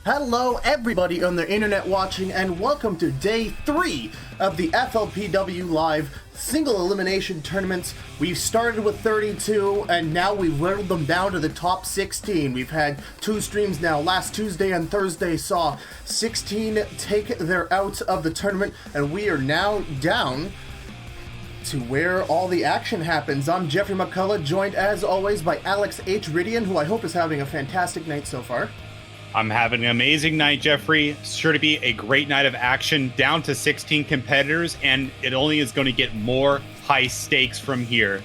Hello everybody on the internet watching, and welcome to day 3 of the FLPWLive Single-Elimination tournaments. We've started with 32 and now we've whittled them down to the top 16. We've had 2 streams now. Last Tuesday and Thursday saw 16 take their out of the tournament, and we are now down to where all the action happens. I'm Jeffrey McCullough, joined as always by Alex H. Ridian, who I hope is having a fantastic night so far. I'm having an amazing night, Jeffrey. Sure to be a great night of action, down to 16 competitors, and it only is going to get more high stakes from here.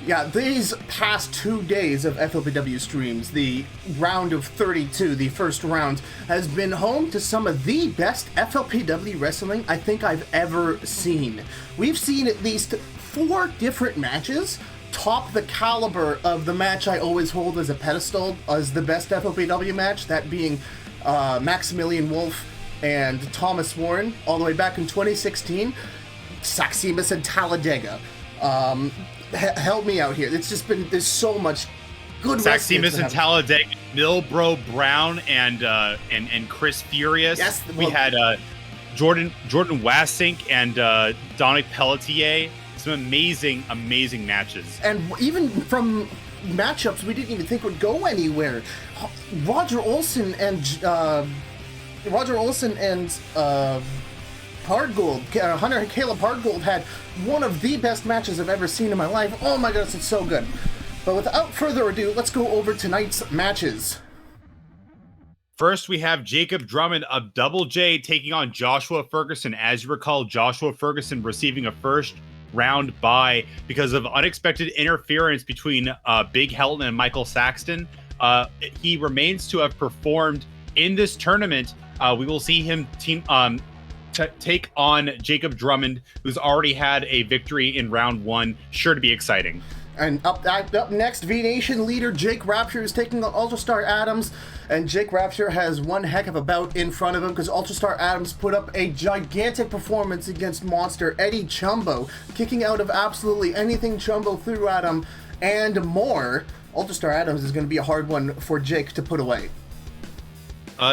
Yeah, these past 2 days of FLPW streams, the round of 32, the first round, has been home to some of the best FLPW wrestling I think I've ever seen. We've seen at least 4 different matches top the caliber of the match I always hold as a pedestal as the best FLPW match, that being Maximilian Wolf and Thomas Warren, all the way back in 2016. Saxxymus and Talladega. Help me out here. It's just been, there's so much good Saxxymus and Talladega, Milbro Brown and Chris Furious. Yes, we had Jordan Wassink and Dominic Pelletier. Some amazing matches. And even from matchups we didn't even think would go anywhere. Roger Olson and Hardgold, Hunter and Caleb Hardgold had one of the best matches I've ever seen in my life. Oh my goodness, it's so good. But without further ado, let's go over tonight's matches. First, we have Jacob Drummond of Double J taking on Joshua Ferguson. As you recall, Joshua Ferguson receiving a first round bye because of unexpected interference between Big Helton and Michael Saxton. He remains to have performed in this tournament. We will see him take on Jacob Drummond, who's already had a victory in round 1. Sure to be exciting. And up next, V-Nation leader Jake Rapture is taking on Ultrastar Adams, and Jake Rapture has one heck of a bout in front of him because Ultrastar Adams put up a gigantic performance against monster Eddie Chumbo, kicking out of absolutely anything Chumbo threw at him and more. Ultrastar Adams is going to be a hard one for Jake to put away.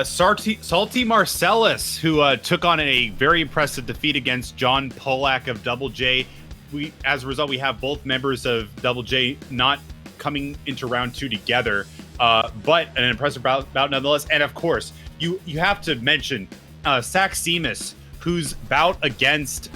Salty Marcellus, who took on a very impressive defeat against John Polak of Double J. As a result, we have both members of Double J not coming into round 2 together, but an impressive bout nonetheless. And of course, you have to mention Saxxymus, whose bout against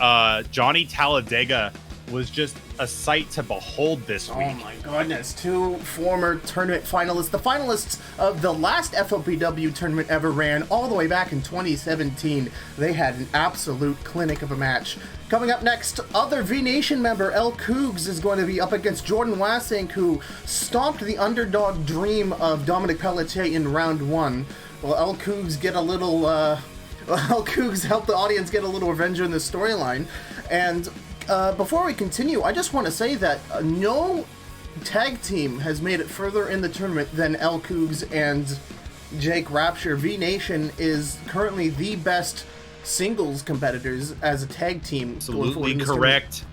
Johnny Talladega was just a sight to behold this week. Oh my goodness, 2 former tournament finalists, the finalists of the last FLPW tournament ever ran all the way back in 2017. They had an absolute clinic of a match. Coming up next, other V-Nation member Koogs is going to be up against Jordan Wassink, who stomped the underdog dream of Dominic Pelletier in round 1. Well, Koogs get a little, Koogs helped the audience get a little revenge in this storyline. And before we continue, I just want to say that no tag team has made it further in the tournament than Koogs and Jake Rapture. V-Nation is currently the best singles competitors as a tag team. Absolutely correct.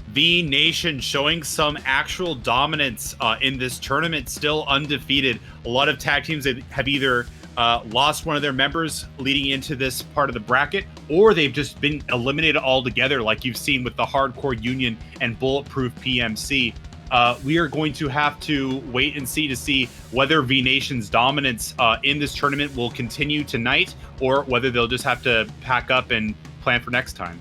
V-Nation showing some actual dominance in this tournament, still undefeated. A lot of tag teams that have either lost one of their members leading into this part of the bracket, or they've just been eliminated altogether, like you've seen with the Hardcore Union and Bulletproof PMC. We are going to have to wait and see whether V-Nation's dominance in this tournament will continue tonight, or whether they'll just have to pack up and plan for next time.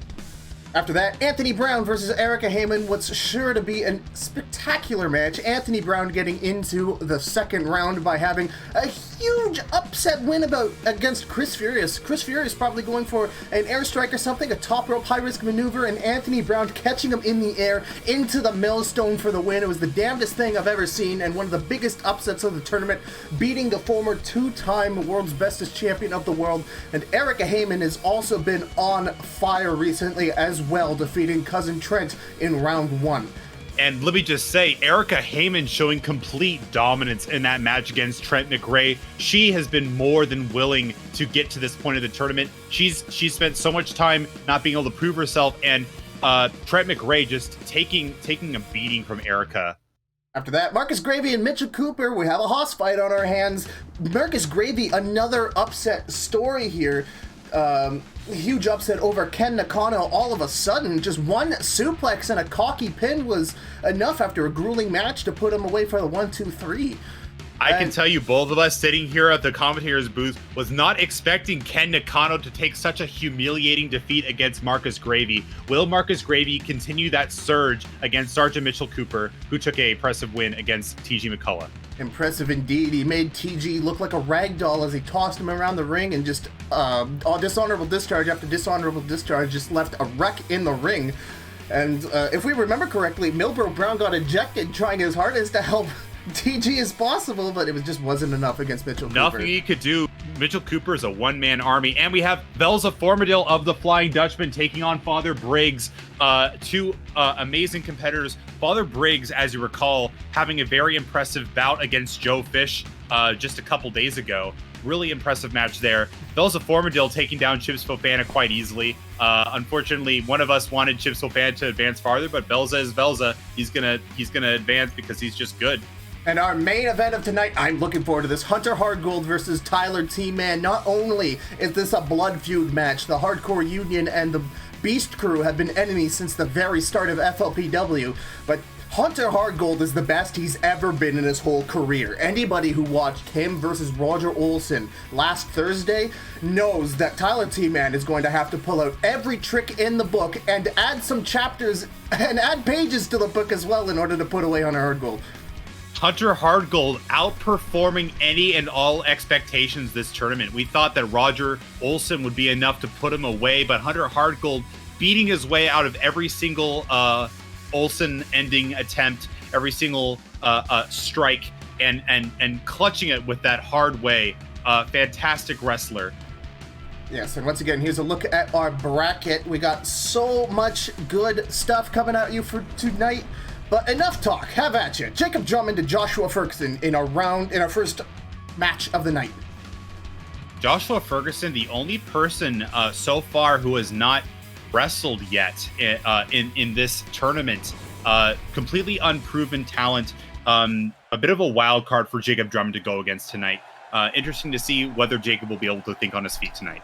After that, Anthony Brown versus Erica Hayman, what's sure to be a spectacular match. Anthony Brown getting into the second round by having a huge upset win against Chris Furious. Chris Furious probably going for an airstrike or something, a top rope high risk maneuver, and Anthony Brown catching him in the air into the millstone for the win. It was the damnedest thing I've ever seen, and one of the biggest upsets of the tournament, beating the former 2-time world's bestest champion of the world. And Erica Hayman has also been on fire recently as well, defeating Cousin Trent in round 1. And let me just say, Erica Hayman showing complete dominance in that match against Trent McRae. She has been more than willing to get to this point of the tournament. She's spent so much time not being able to prove herself, and Trent McRae just taking a beating from Erica. After that, Marcus Gravy and Mitchell Cooper, we have a hoss fight on our hands. Marcus Gravy, another upset story here. Huge upset over Ken Nakano all of a sudden. Just one suplex and a cocky pin was enough after a grueling match to put him away for the 1-2-3. I can tell you, both of us sitting here at the commentator's booth was not expecting Ken Nakano to take such a humiliating defeat against Marcus Gravy. Will Marcus Gravy continue that surge against Sergeant Mitchell Cooper, who took a impressive win against TG McCullough? Impressive indeed. He made TG look like a rag doll as he tossed him around the ring and just dishonorable discharge after dishonorable discharge, just left a wreck in the ring. And if we remember correctly, Milbro Brown got ejected trying his hardest to help TG as possible, but it just wasn't enough against Mitchell Cooper. Nothing he could do. Mitchell Cooper is a one-man army, and we have Velze Formadill of the Flying Dutchman taking on Father Briggs, two amazing competitors. Father Briggs, as you recall, having a very impressive bout against Joe Fish just a couple days ago. Really impressive match there. Velze Formadill taking down Chips Fofana quite easily. Unfortunately, one of us wanted Chips Fofana to advance farther, but Velze is Velze. He's gonna advance because he's just good. And our main event of tonight, I'm looking forward to this. Hunter Hardgold versus Tyler T-Man. Not only is this a blood feud match, the Hardcore Union and the Beast Crew have been enemies since the very start of FLPW, but Hunter Hardgold is the best he's ever been in his whole career. Anybody who watched him versus Roger Olson last Thursday knows that Tyler T-Man is going to have to pull out every trick in the book and add some chapters and add pages to the book as well in order to put away Hunter Hardgold. Hunter Hardgold outperforming any and all expectations this tournament. We thought that Roger Olson would be enough to put him away, but Hunter Hardgold beating his way out of every single Olson ending attempt, every single strike, and clutching it with that hard way. Fantastic wrestler. Yes, and once again, here's a look at our bracket. We got so much good stuff coming at you for tonight. But enough talk, have at you. Jacob Drummond to Joshua Ferguson in our first match of the night. Joshua Ferguson, the only person so far who has not wrestled yet in this tournament. Completely unproven talent. A bit of a wild card for Jacob Drummond to go against tonight. Interesting to see whether Jacob will be able to think on his feet tonight.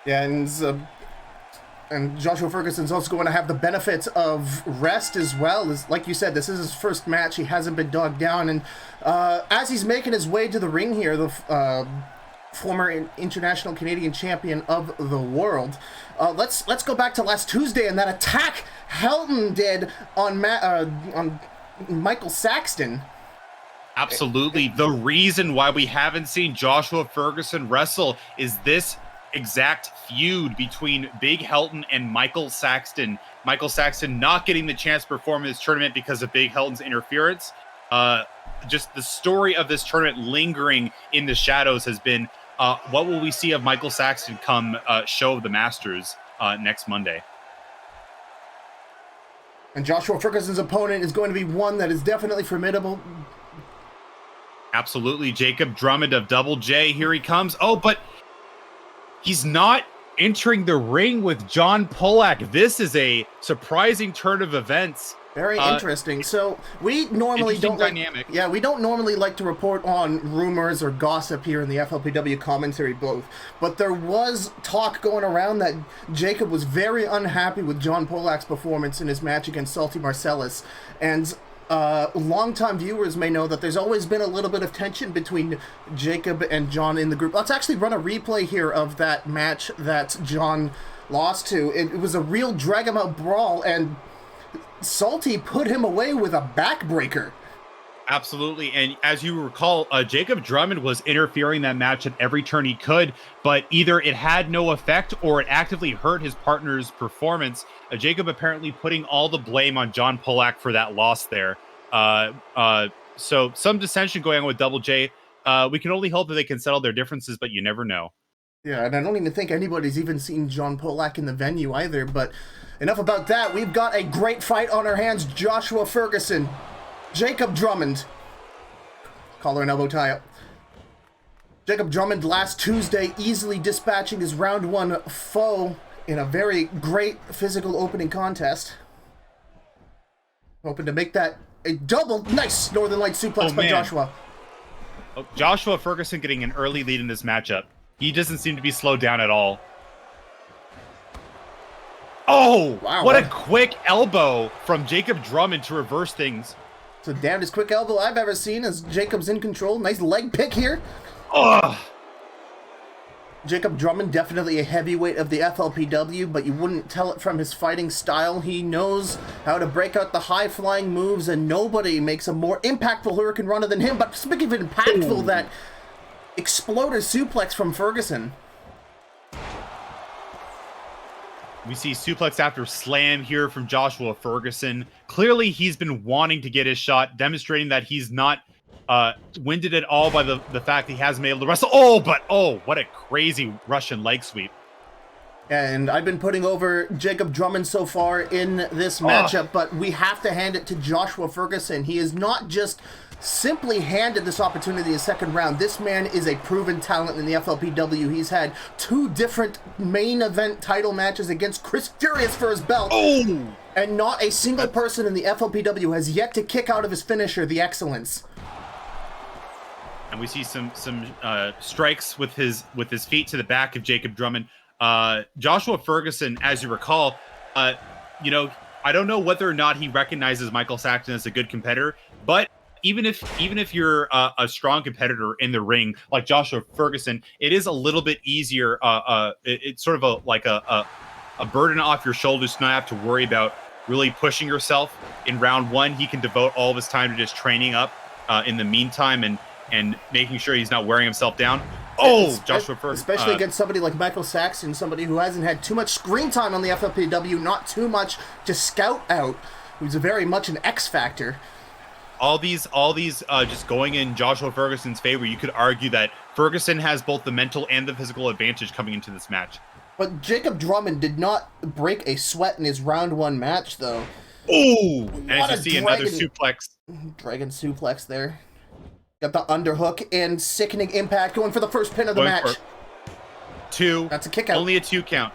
Yeah, and Joshua Ferguson's also going to have the benefits of rest as well. As, like you said, this is his first match. He hasn't been dogged down. And as he's making his way to the ring here, the former international Canadian champion of the world, let's go back to last Tuesday and that attack Helton did on Michael Saxton. Absolutely. The reason why we haven't seen Joshua Ferguson wrestle is this exact feud between Big Helton and Michael Saxton. Michael Saxton not getting the chance to perform in this tournament because of Big Helton's interference. Just the story of this tournament lingering in the shadows has been what will we see of Michael Saxton come Show of the Masters next Monday? And Joshua Ferguson's opponent is going to be one that is definitely formidable. Absolutely. Jacob Drummond of Double J. Here he comes. Oh, but he's not entering the ring with John Polak. This is a surprising turn of events. Very interesting. So we normally don't we don't normally like to report on rumors or gossip here in the FLPW commentary booth, but there was talk going around that Jacob was very unhappy with John Polak's performance in his match against Salty Marcellus, and longtime viewers may know that there's always been a little bit of tension between Jacob and John in the group. Let's actually run a replay here of that match that John lost to. It was a real drag-em-out brawl, and Salty put him away with a backbreaker. Absolutely. And as you recall, Jacob Drummond was interfering that match at every turn he could, but either it had no effect or it actively hurt his partner's performance. Jacob apparently putting all the blame on John Polak for that loss there. So some dissension going on with Double J. We can only hope that they can settle their differences, but you never know. Yeah, and I don't even think anybody's even seen John Polak in the venue either, but enough about that. We've got a great fight on our hands. Joshua Ferguson, Jacob Drummond. Collar and elbow tie up. Jacob Drummond last Tuesday easily dispatching his round one foe in a very great physical opening contest. Hoping to make that a double nice Northern Light suplex by Joshua. Oh, Joshua Ferguson getting an early lead in this matchup. He doesn't seem to be slowed down at all. Oh, wow, what a quick elbow from Jacob Drummond to reverse things. It's the damnedest quick elbow I've ever seen as Jacob's in control. Nice leg pick here. Ugh. Jacob Drummond, definitely a heavyweight of the FLPW, but you wouldn't tell it from his fighting style. He knows how to break out the high-flying moves, and nobody makes a more impactful Hurricane Runner than him. But speaking of impactful, that exploder suplex from Ferguson. We see suplex after slam here from Joshua Ferguson. Clearly, he's been wanting to get his shot, demonstrating that he's not winded at all by the fact that he hasn't been able to wrestle. Oh, what a crazy Russian leg sweep. And I've been putting over Jacob Drummond so far in this matchup, but we have to hand it to Joshua Ferguson. He is not just simply handed this opportunity in the second round. This man is a proven talent in the FLPW. He's had 2 different main event title matches against Chris Furious for his belt. Oh! And not a single person in the FLPW has yet to kick out of his finisher, the Excellence. And we see some strikes with his feet to the back of Jacob Drummond. Joshua Ferguson, as you recall, I don't know whether or not he recognizes Michael Saxon as a good competitor, but even if you're a strong competitor in the ring like Joshua Ferguson, it is a little bit easier. It's sort of a burden off your shoulders to not have to worry about really pushing yourself in round 1. He can devote all of his time to just training up in the meantime and making sure he's not wearing himself down. Oh, Joshua Ferguson. Especially against somebody like Michael Saxon, somebody who hasn't had too much screen time on the FLPW, not too much to scout out, who's very much an X factor. All these just going in Joshua Ferguson's favor. You could argue that Ferguson has both the mental and the physical advantage coming into this match. But Jacob Drummond did not break a sweat in his round 1 match, though. Oh, and as you see, another suplex. Dragon suplex there. Got the underhook and sickening impact going for the first pin of the match. 2. That's a kick out. Only a 2 count.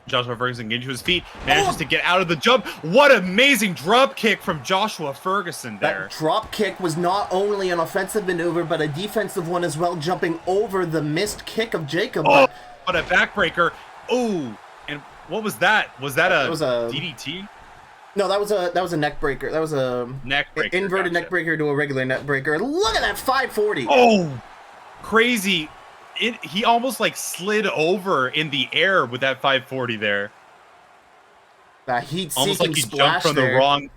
Joshua Ferguson getting to his feet, manages to get out of the jump. What amazing drop kick from Joshua Ferguson there. That drop kick was not only an offensive maneuver, but a defensive one as well, jumping over the missed kick of Jacob. Oh, what a backbreaker. Oh, and what was that? Was that a DDT? No, that was a neck breaker. That was a neck breaker, inverted neck breaker to a regular neck breaker. Look at that 540. Oh, crazy. He almost like slid over in the air with that 540 there. That heat-seeking splash from the wrong.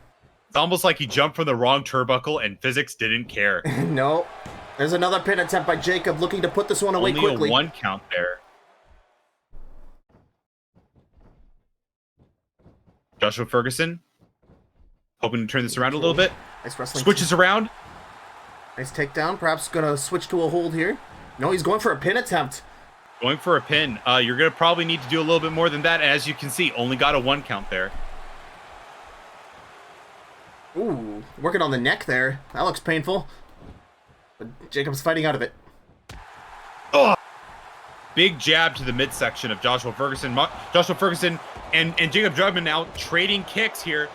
It's almost like he jumped from the wrong turnbuckle and physics didn't care. No. There's another pin attempt by Jacob looking to put this one away quickly. Only a 1 count there. Joshua Ferguson hoping to turn this around a little bit. Nice wrestling. Switches around. Nice takedown. Perhaps going to switch to a hold here. No, he's going for a pin attempt. Going for a pin. You're going to probably need to do a little bit more than that. As you can see, only got a 1 count there. Ooh, working on the neck there. That looks painful. But Jacob's fighting out of it. Oh! Big jab to the midsection of Joshua Ferguson. Joshua Ferguson and Jacob Drummond now trading kicks here.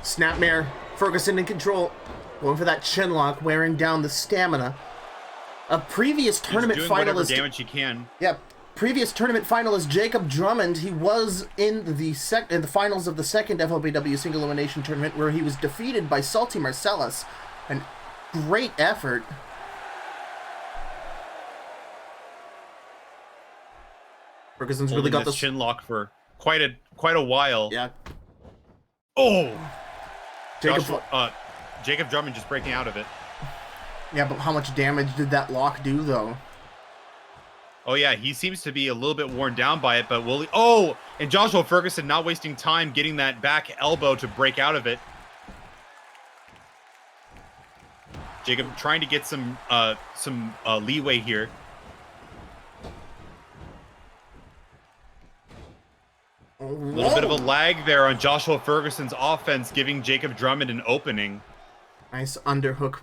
Snapmare. Ferguson in control. Going for that chin lock, wearing down the stamina. A previous tournament finalist. Whatever damage he can. Yeah, previous tournament finalist Jacob Drummond. He was in the finals of the second FLPW Single-Elimination tournament, where he was defeated by Salty Marcellus. An great effort. Ferguson's really got this chin lock for quite a while. Yeah. Oh, Jacob Drummond just breaking out of it. Yeah, but how much damage did that lock do, though? Oh, yeah, he seems to be a little bit worn down by it, but will he... Oh, and Joshua Ferguson not wasting time getting that back elbow to break out of it. Jacob trying to get some leeway here. A little bit of a lag there on Joshua Ferguson's offense, giving Jacob Drummond an opening. Nice underhook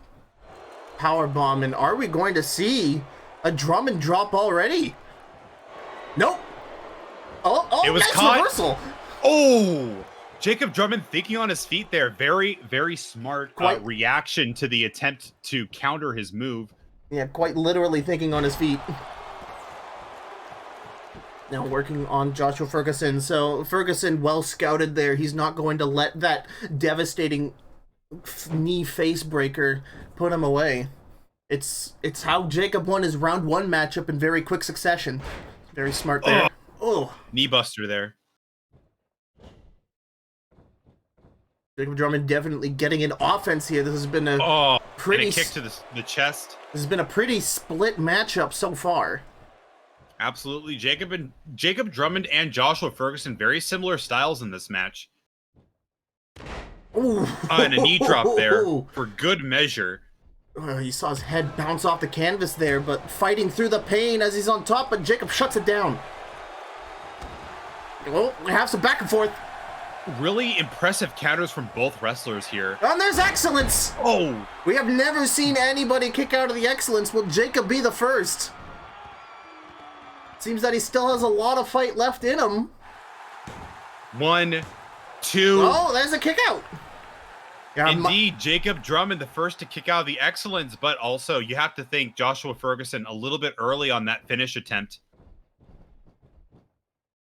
power bomb, and are we going to see a Drummond drop already? Nope. Oh, it was nice caught. Reversal. Oh, Jacob Drummond thinking on his feet there. Very, very smart reaction to the attempt to counter his move. Yeah, quite literally thinking on his feet. Now working on Joshua Ferguson. So Ferguson well scouted there. He's not going to let that devastating knee face breaker put him away. It's how Jacob won his round 1 matchup in very quick succession. Very smart there. Oh. Knee buster there. Jacob Drummond definitely getting an offense here. This has been a pretty kick to the chest. This has been a pretty split matchup so far. Absolutely. Jacob Drummond and Joshua Ferguson, very similar styles in this match. Ooh. And a knee drop there for good measure. You saw his head bounce off the canvas there, but fighting through the pain as he's on top, but Jacob shuts it down. Oh, we have some back and forth. Really impressive counters from both wrestlers here. And there's excellence! Oh! We have never seen anybody kick out of the excellence. Will Jacob be the first? Seems that he still has a lot of fight left in him. 1, 2. Oh, there's a kick out. Yeah, indeed, Jacob Drummond the first to kick out of the excellence, but also you have to think Joshua Ferguson a little bit early on that finish attempt.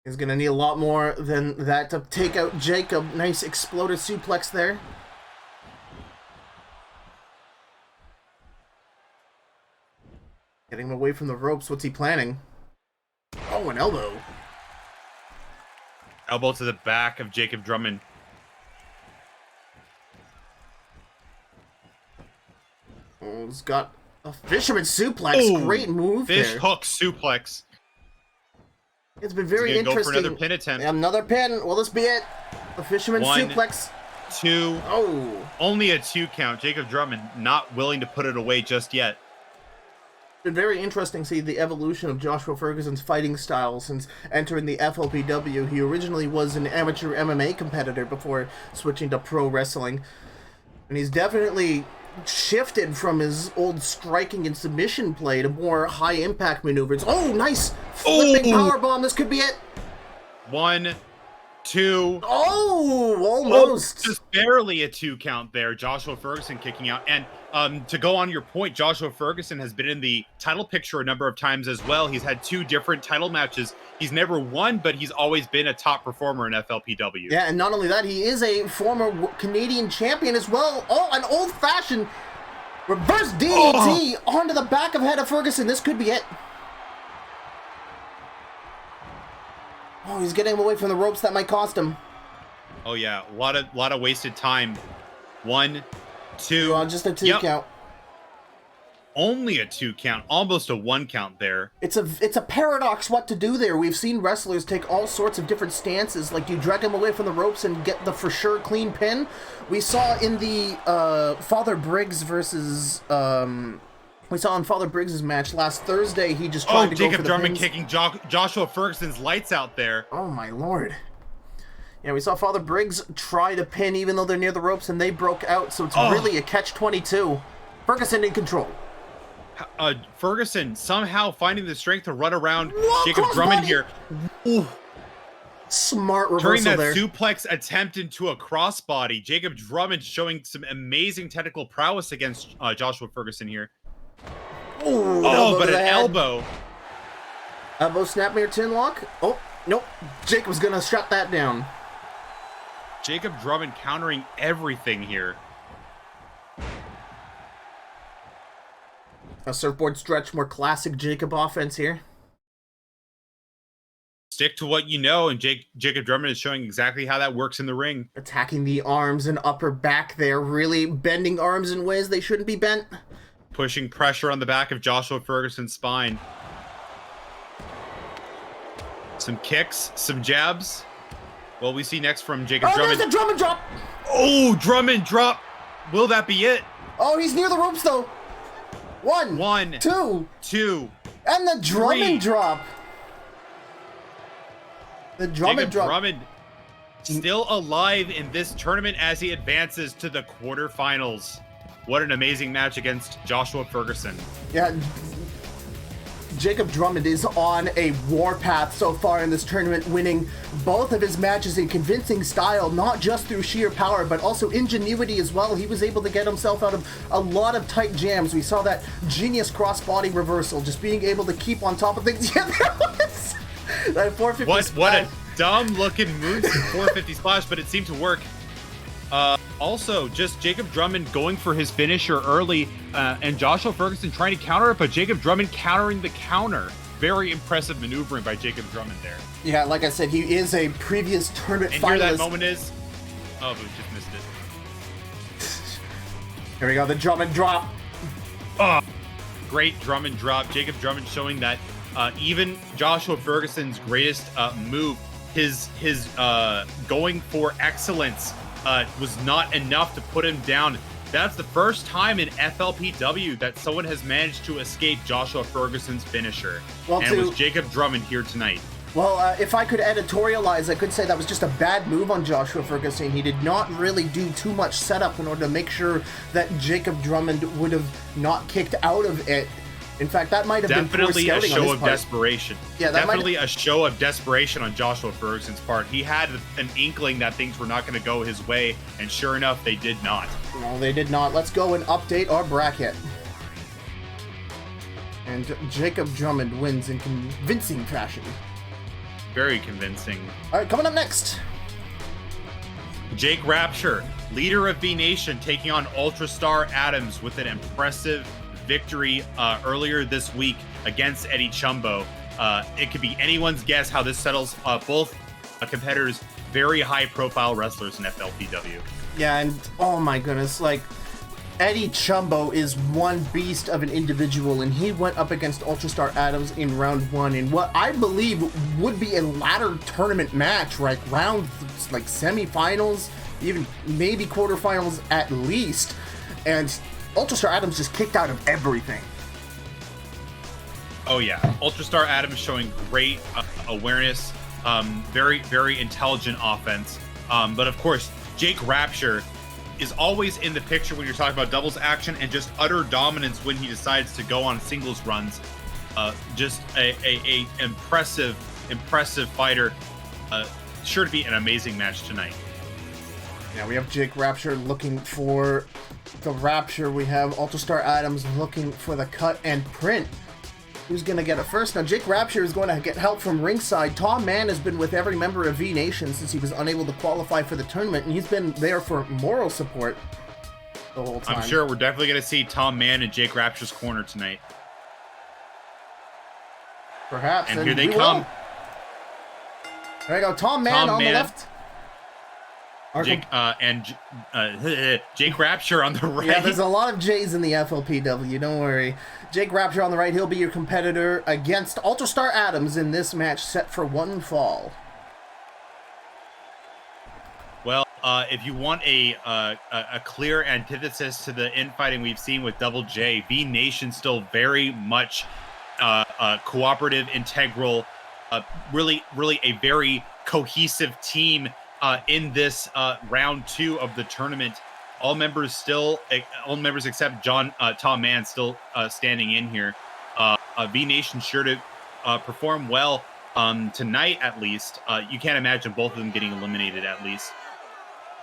He's going to need a lot more than that to take out Jacob. Nice exploder suplex there. Getting him away from the ropes. What's he planning? Oh, an elbow. Elbow to the back of Jacob Drummond. Oh, he's got a fisherman suplex. Ooh, great move fish there. Hook suplex. It's been very interesting. Go for another pin attempt. Another pin. Will this be it? A fisherman 1, suplex. 2. Oh. Only a 2 count. Jacob Drummond not willing to put it away just yet. It's been very interesting to see the evolution of Joshua Ferguson's fighting style since entering the FLPW. He originally was an amateur MMA competitor before switching to pro wrestling. And he's definitely shifted from his old striking and submission play to more high-impact maneuvers. Oh, nice flipping powerbomb. This could be it. 1, 2. Oh, almost. Just barely a 2 count there. Joshua Ferguson kicking out. And to go on your point, Joshua Ferguson has been in the title picture a number of times as well. He's had 2 different title matches. He's never won, but he's always been a top performer in FLPW. Yeah, and not only that, he is a former Canadian champion as well. Oh, an old-fashioned reverse DDT onto the back of head of Ferguson. This could be it. Oh, he's getting away from the ropes. That might cost him. Oh yeah, a lot of wasted time. 1, 2. Well, just a 2 count. Only a 2 count, almost a 1 count there. It's a paradox what to do there. We've seen wrestlers take all sorts of different stances. Like, do you drag him away from the ropes and get the for sure clean pin? We saw in the Father Briggs versus we saw in Father Briggs' match last Thursday. He just tried to go for the Jacob Drummond pins. kicking Joshua Ferguson's lights out there. Oh my lord. Yeah, we saw Father Briggs try to pin even though they're near the ropes and they broke out. So it's really a catch-22. Ferguson in control. Ferguson somehow finding the strength to run around Jacob Drummond here. Ooh. Smart reversal Turning that there. suplex attempt into a crossbody. Jacob Drummond showing some amazing technical prowess against Joshua Ferguson here. Ooh, but an elbow. Elbow snapmare chin lock. Oh, nope. Jacob's gonna shut that down. Jacob Drummond countering everything here. A surfboard stretch, more classic Jacob offense here. Stick to what you know, and Jacob Drummond is showing exactly how that works in the ring. Attacking the arms and upper back there, really bending arms in ways they shouldn't be bent. Pushing pressure on the back of Joshua Ferguson's spine. Some kicks, some jabs. What we see next from Jacob Drummond. There's a Drummond drop! Oh, Drummond drop! Will that be it? Oh, he's near the ropes though. 1, 2, 2, and the Drummond drop. The Drummond drop. Drummond still alive in this tournament as he advances to the quarterfinals. What an amazing match against Joshua Ferguson. Yeah, Jacob Drummond is on a warpath so far in this tournament, winning both of his matches in convincing style, not just through sheer power, but also ingenuity as well. He was able to get himself out of a lot of tight jams. We saw that genius crossbody reversal, just being able to keep on top of things. Yeah, there was that 450 splash. What a dumb looking move, 450 splash, but it seemed to work. Also, just Jacob Drummond going for his finisher early, and Joshua Ferguson trying to counter it, but Jacob Drummond countering the counter. Very impressive maneuvering by Jacob Drummond there. Yeah, like I said, he is a previous tournament finalist. And here that moment is... Oh, but we just missed it. Here we go, the Drummond drop. Oh, great Drummond drop. Jacob Drummond showing that even Joshua Ferguson's greatest move, his going for excellence, was not enough to put him down. That's the first time in FLPW that someone has managed to escape Joshua Ferguson's finisher. Well, and it was Jacob Drummond here tonight. Well, if I could editorialize, I could say that was just a bad move on Joshua Ferguson. He did not really do too much setup in order to make sure that Jacob Drummond would have not kicked out of it. In fact, that might have definitely been a show of desperation. Yeah, that definitely a show of desperation on Joshua Ferguson's part. He had an inkling that things were not going to go his way, and sure enough, they did not. No, they did not. Let's go and update our bracket. And Jacob Drummond wins in convincing fashion. Very convincing. All right, coming up next. Jake Rapture, leader of V Nation, taking on Ultrastar Adams with an impressive victory earlier this week against Eddie Chumbo. It could be anyone's guess how this settles. Both competitors, very high-profile wrestlers in FLPW. Yeah, and oh my goodness, like Eddie Chumbo is one beast of an individual, and he went up against Ultrastar Adams in round one in what I believe would be a ladder tournament match, right? Round like semifinals, even maybe quarterfinals at least, and Ultrastar Adams just kicked out of everything. Oh yeah, Ultrastar Adams showing great awareness, very, very intelligent offense. But of course, Jake Rapture is always in the picture when you're talking about doubles action and just utter dominance when he decides to go on singles runs. Just a impressive fighter. Sure to be an amazing match tonight. Yeah, we have Jake Rapture looking for the Rapture. We have Ultrastar Adams looking for the cut and print. Who's going to get it first? Now, Jake Rapture is going to get help from ringside. Tom Mann has been with every member of V Nation since he was unable to qualify for the tournament, and he's been there for moral support the whole time. I'm sure we're definitely going to see Tom Mann in Jake Rapture's corner tonight. Perhaps. And here they come. Will. There you go. Tom Mann on the left. Jake, Jake Rapture on the right. Yeah, there's a lot of J's in the FLPW, don't worry. Jake Rapture on the right, he'll be your competitor against Ultrastar Adams in this match set for one fall. Well, if you want a clear antithesis to the infighting we've seen with Double J, V Nation still very much cooperative, integral, really a very cohesive team in this round two of the tournament. All members except Tom Mann still standing in here. V Nation sure to perform well tonight at least. You can't imagine both of them getting eliminated at least.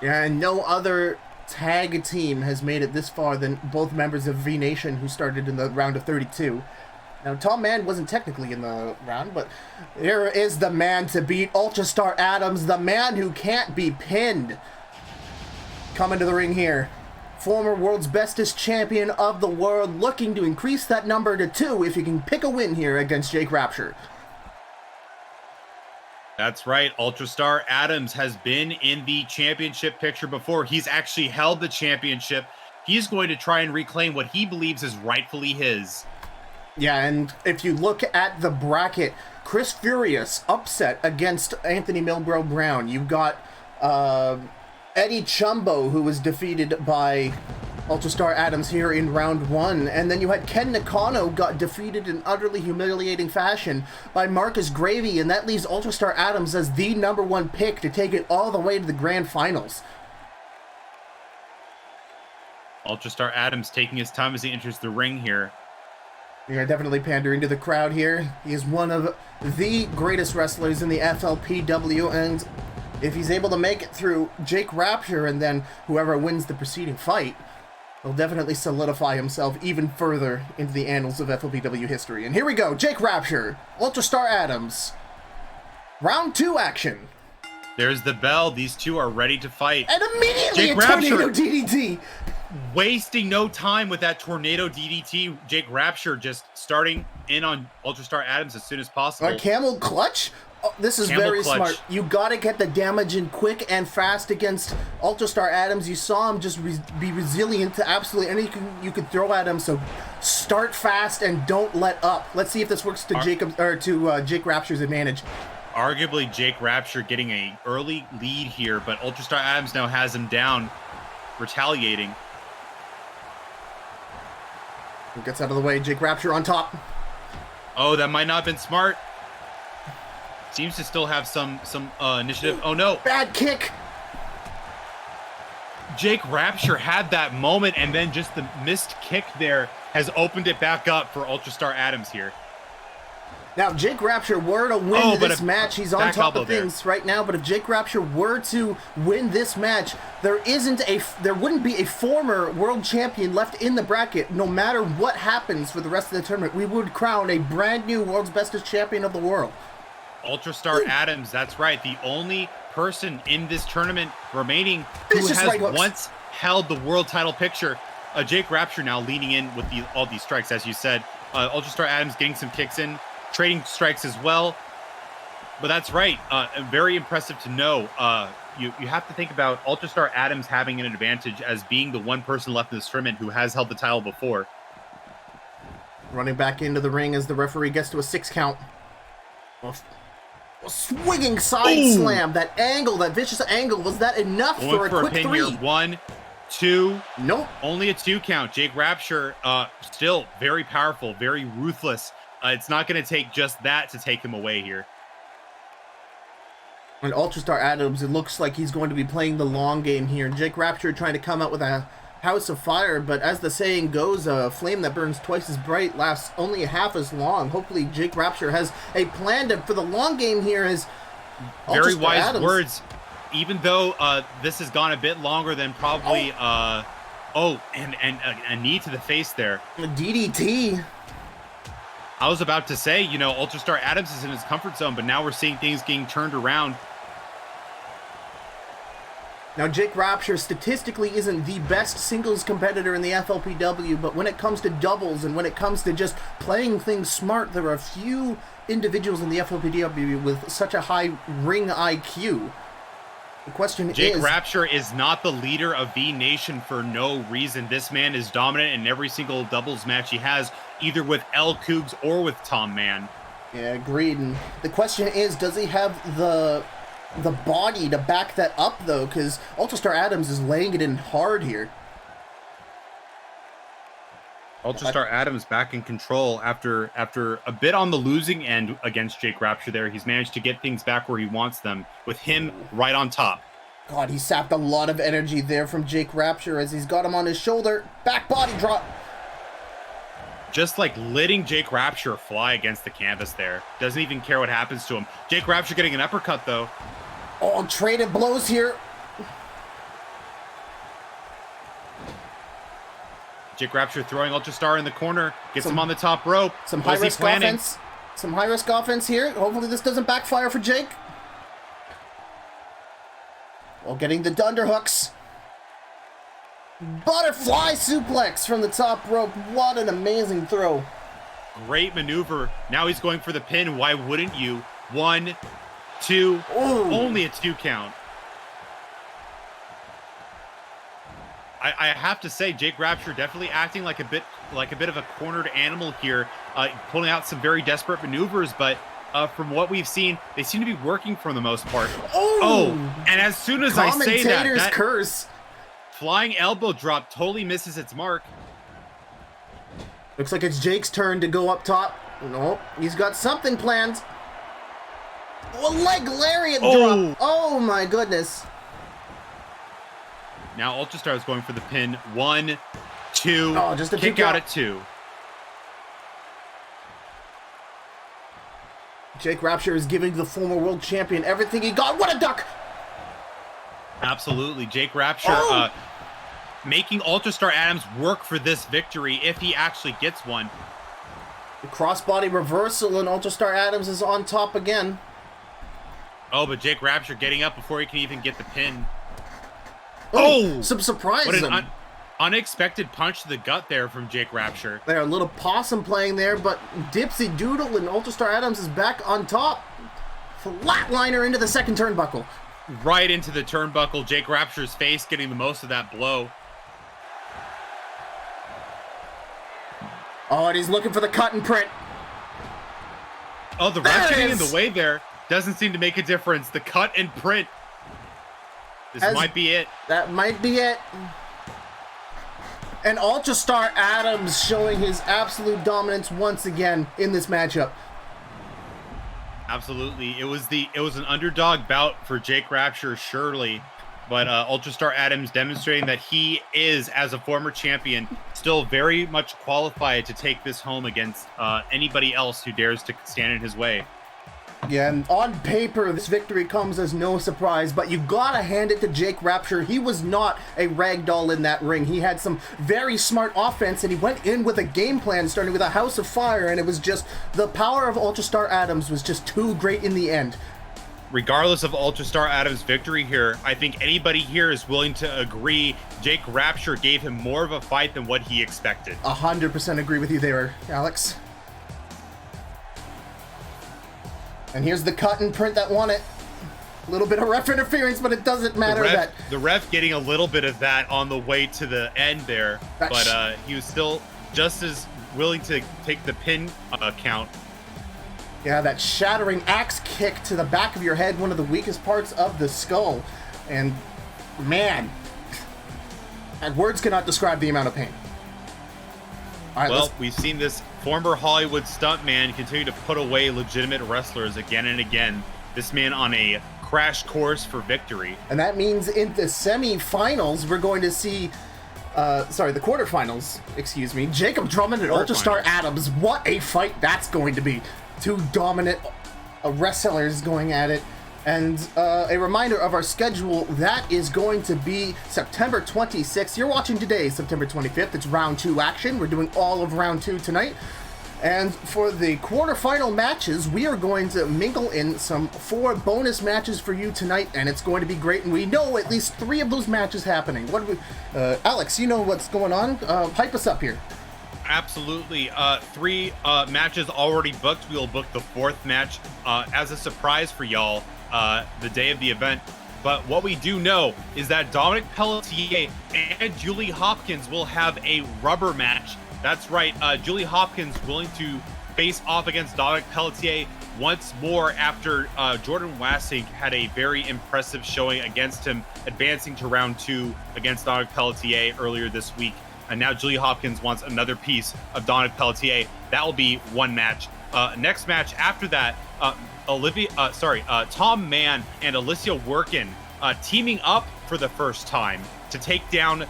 Yeah, and no other tag team has made it this far than both members of V Nation who started in the round of 32. Now, Tom Mann wasn't technically in the round, but here is the man to beat Ultrastar Adams, the man who can't be pinned. Coming to the ring here, former world's bestest champion of the world, looking to increase that number to 2 if he can pick a win here against Jake Rapture. That's right. Ultrastar Adams has been in the championship picture before. He's actually held the championship. He's going to try and reclaim what he believes is rightfully his. Yeah, and if you look at the bracket, Chris Furious upset against Anthony Milbro Brown. You've got Eddie Chumbo, who was defeated by Ultrastar Adams here in round one. And then you had Ken Nakano got defeated in utterly humiliating fashion by Marcus Gravy, and that leaves Ultrastar Adams as the number one pick to take it all the way to the grand finals. Ultrastar Adams taking his time as he enters the ring here. You're definitely pandering to the crowd here. He is one of the greatest wrestlers in the FLPW, and if he's able to make it through Jake Rapture and then whoever wins the preceding fight, he'll definitely solidify himself even further into the annals of FLPW history. And here we go, Jake Rapture, Ultrastar Adams. Round 2 action. There's the bell. These two are ready to fight. And immediately Jake a tornado Rapture DDT. wasting no time with that tornado DDT. Jake Rapture just starting in on Ultrastar Adams as soon as possible. A camel clutch? Oh, this is Camel very clutch. smart. You gotta get the damage in quick and fast against Ultrastar Adams. You saw him just be resilient to absolutely anything you could throw at him. So start fast and don't let up. Let's see if this works to Jake Rapture's advantage. Arguably, Jake Rapture getting a early lead here, but Ultrastar Adams now has him down, retaliating. He gets out of the way. Jake Rapture on top. Oh, that might not have been smart. Seems to still have some initiative. Oh no! Bad kick. Jake Rapture had that moment, and then just the missed kick there has opened it back up for Ultrastar Adams here. Now, if Jake Rapture were to win this match, he's on top of things right now, but if Jake Rapture were to win this match, there wouldn't be a former world champion left in the bracket. No matter what happens for the rest of the tournament, we would crown a brand new world's bestest champion of the world. Ultrastar Adams, that's right, the only person in this tournament remaining who has once held the world title picture. Jake Rapture now leaning in with all these strikes, as you said. Ultrastar Adams getting some kicks in, trading strikes as well. But that's right, very impressive to know. You have to think about Ultrastar Adams having an advantage as being the one person left in this tournament who has held the title before. Running back into the ring as the referee gets to a 6 count. A swinging side slam. That angle, that vicious angle, was that enough for a quick 3? Here. 1, 2. Nope. Only a 2 count. Jake Rapture still very powerful, very ruthless. It's not going to take just that to take him away here. And Ultrastar Adams, it looks like he's going to be playing the long game here. Jake Rapture trying to come out with a house of fire, but as the saying goes, a flame that burns twice as bright lasts only half as long. Hopefully Jake Rapture has a plan for the long game here. As very wise words, even though this has gone a bit longer than probably and a knee to the face there. A DDT. I was about to say, you know, Ultrastar Adams is in his comfort zone, but now we're seeing things getting turned around. Now, Jake Rapture statistically isn't the best singles competitor in the FLPW, but when it comes to doubles and when it comes to just playing things smart, there are a few individuals in the FLPW with such a high ring IQ. The question is... Jake Rapture is not the leader of V Nation for no reason. This man is dominant in every single doubles match he has, either with Koogs or with Tom Mann. Yeah, agreed. And the question is, does he have the body to back that up, though? Because Ultrastar Adams is laying it in hard here. Ultrastar Adams back in control after a bit on the losing end against Jake Rapture there. He's managed to get things back where he wants them, with him right on top. God, he sapped a lot of energy there from Jake Rapture as he's got him on his shoulder. Back body drop. Just like letting Jake Rapture fly against the canvas there. Doesn't even care what happens to him. Jake Rapture getting an uppercut, though. Oh, traded blows here. Jake Rapture throwing Ultrastar in the corner. Gets him on the top rope. Some high-risk offense. Some high-risk offense here. Hopefully this doesn't backfire for Jake. While getting the dunderhooks. Butterfly suplex from the top rope. What an amazing throw. Great maneuver. Now he's going for the pin. Why wouldn't you? 1, 2. Ooh. Only a 2 count. I have to say, Jake Rapture definitely acting like a bit of a cornered animal here, pulling out some very desperate maneuvers. But from what we've seen, they seem to be working for the most part. Oh, and as soon as I say that curse. Flying elbow drop totally misses its mark. Looks like it's Jake's turn to go up top. Nope, he's got something planned. A leg lariat drop. Oh my goodness. Now Ultrastar is going for the pin. 1, 2. Oh, just a kick out at 2. Jake Rapture is giving the former world champion everything he got. What a duck! Absolutely. Jake Rapture making Ultrastar Adams work for this victory if he actually gets one. The crossbody reversal and Ultrastar Adams is on top again. Oh, but Jake Rapture getting up before he can even get the pin. Some surprise. What an unexpected punch to the gut there from Jake Rapture. There, a little possum playing there, but Dipsy Doodle and Ultrastar Adams is back on top. Flatliner into the second turnbuckle. Right into the turnbuckle. Jake Rapture's face getting the most of that blow. Oh, and he's looking for the cut and print. Oh, the ref getting in the way there doesn't seem to make a difference. The cut and print. This might be it. That might be it. And Ultrastar Adams showing his absolute dominance once again in this matchup. Absolutely. It was an underdog bout for Jake Rapture, surely. But Ultrastar Adams demonstrating that he is, as a former champion, still very much qualified to take this home against anybody else who dares to stand in his way. Yeah, and on paper, this victory comes as no surprise, but you gotta hand it to Jake Rapture. He was not a ragdoll in that ring. He had some very smart offense, and he went in with a game plan, starting with a House of Fire, and it was just, the power of Ultrastar Adams was just too great in the end. Regardless of Ultrastar Adams' victory here, I think anybody here is willing to agree Jake Rapture gave him more of a fight than what he expected. 100% agree with you there, Alex. And here's the cut and print that won it. A little bit of ref interference, but it doesn't matter. The ref getting a little bit of that on the way to the end there, but he was still just as willing to take the pin count. Yeah, that shattering axe kick to the back of your head, one of the weakest parts of the skull. And man, words cannot describe the amount of pain. All right, well, we've seen this former Hollywood stuntman continue to put away legitimate wrestlers again and again. This man on a crash course for victory. And that means in the semifinals, we're going to see, the quarterfinals, excuse me, Jacob Drummond and Ultrastar Adams. What a fight that's going to be. Two dominant wrestlers going at it. And a reminder of our schedule, that is going to be September 26th. You're watching today, September 25th. It's round 2 action. We're doing all of round 2 tonight. And for the quarterfinal matches, we are going to mingle in some 4 bonus matches for you tonight, and it's going to be great. And we know at least 3 of those matches happening. What do we, Alex, you know what's going on? Hype us up here. Absolutely. 3 matches already booked. We will book the 4th match as a surprise for y'all. The day of the event. But what we do know is that Dominic Pelletier and Julie Hopkins will have a rubber match. That's right, Julie Hopkins willing to face off against Dominic Pelletier once more after Jordan Wassink had a very impressive showing against him, advancing to round 2 against Dominic Pelletier earlier this week. And now Julie Hopkins wants another piece of Dominic Pelletier. That will be 1 match. Next match after that, Tom Mann and Alicia Workin teaming up for the first time to take down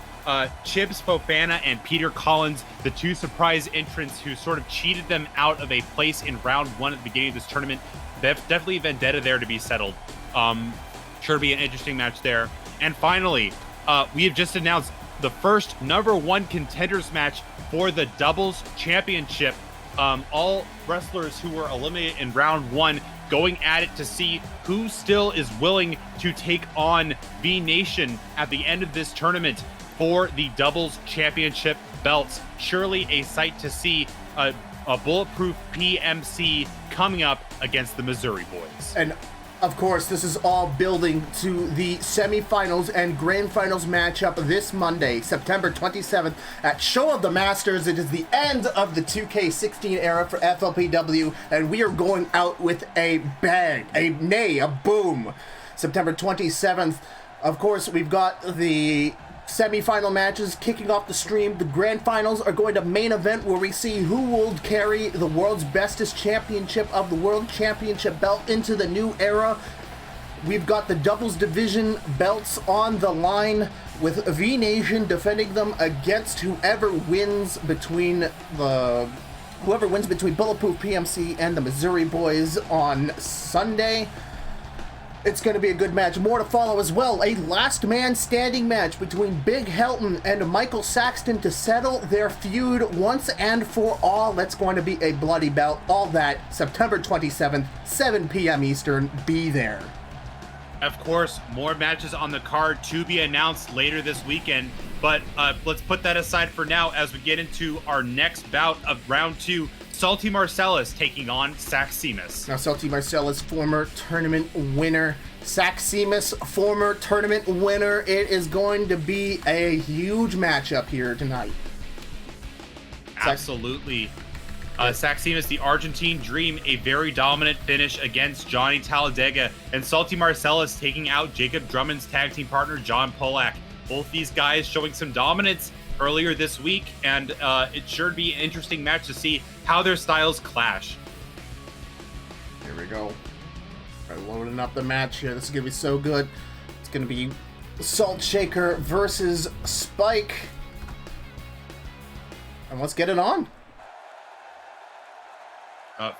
Chibs Fofana and Peter Collins, the 2 surprise entrants who sort of cheated them out of a place in round 1 at the beginning of this tournament. Definitely vendetta there to be settled. Sure to be an interesting match there. And finally, we have just announced the first number 1 contenders match for the doubles championship. All wrestlers who were eliminated in round 1 going at it to see who still is willing to take on V Nation at the end of this tournament for the doubles championship belts. Surely a sight to see, a bulletproof PMC coming up against the Missouri boys. And of course, this is all building to the semifinals and grand finals matchup this Monday, September 27th at Show of the Masters. It is the end of the 2K16 era for FLPW, and we are going out with a bang, a boom. September 27th, of course, we've got the semi-final matches kicking off the stream. The grand finals are going to main event, where we see who will carry the world's bestest championship of the world championship belt into the new era. We've got the doubles division belts on the line, with V Nation defending them against whoever wins between the whoever wins between Bulletproof PMC and the Missouri Boys on Sunday. It's going to be a good match. More to follow as well. A last man standing match between Big Helton and Michael Saxton to settle their feud once and for all. That's going to be a bloody bout. All that September 27th, 7 p.m. Eastern. Be there. Of course, more matches on the card to be announced later this weekend. But let's put that aside for now as we get into our next bout of round 2. Salty Marcellus taking on Saxxymus. Now, Salty Marcellus, former tournament winner. Saxxymus, former tournament winner. It is going to be a huge matchup here tonight. Absolutely. Saxxymus, the Argentine Dream, a very dominant finish against Johnny Talladega. And Salty Marcellus taking out Jacob Drummond's tag team partner, John Polak. Both these guys showing some dominance earlier this week, and it should be an interesting match to see how their styles clash. Here we go. We're loading up the match here. This is going to be so good. It's going to be Salt Shaker versus Spike. And let's get it on.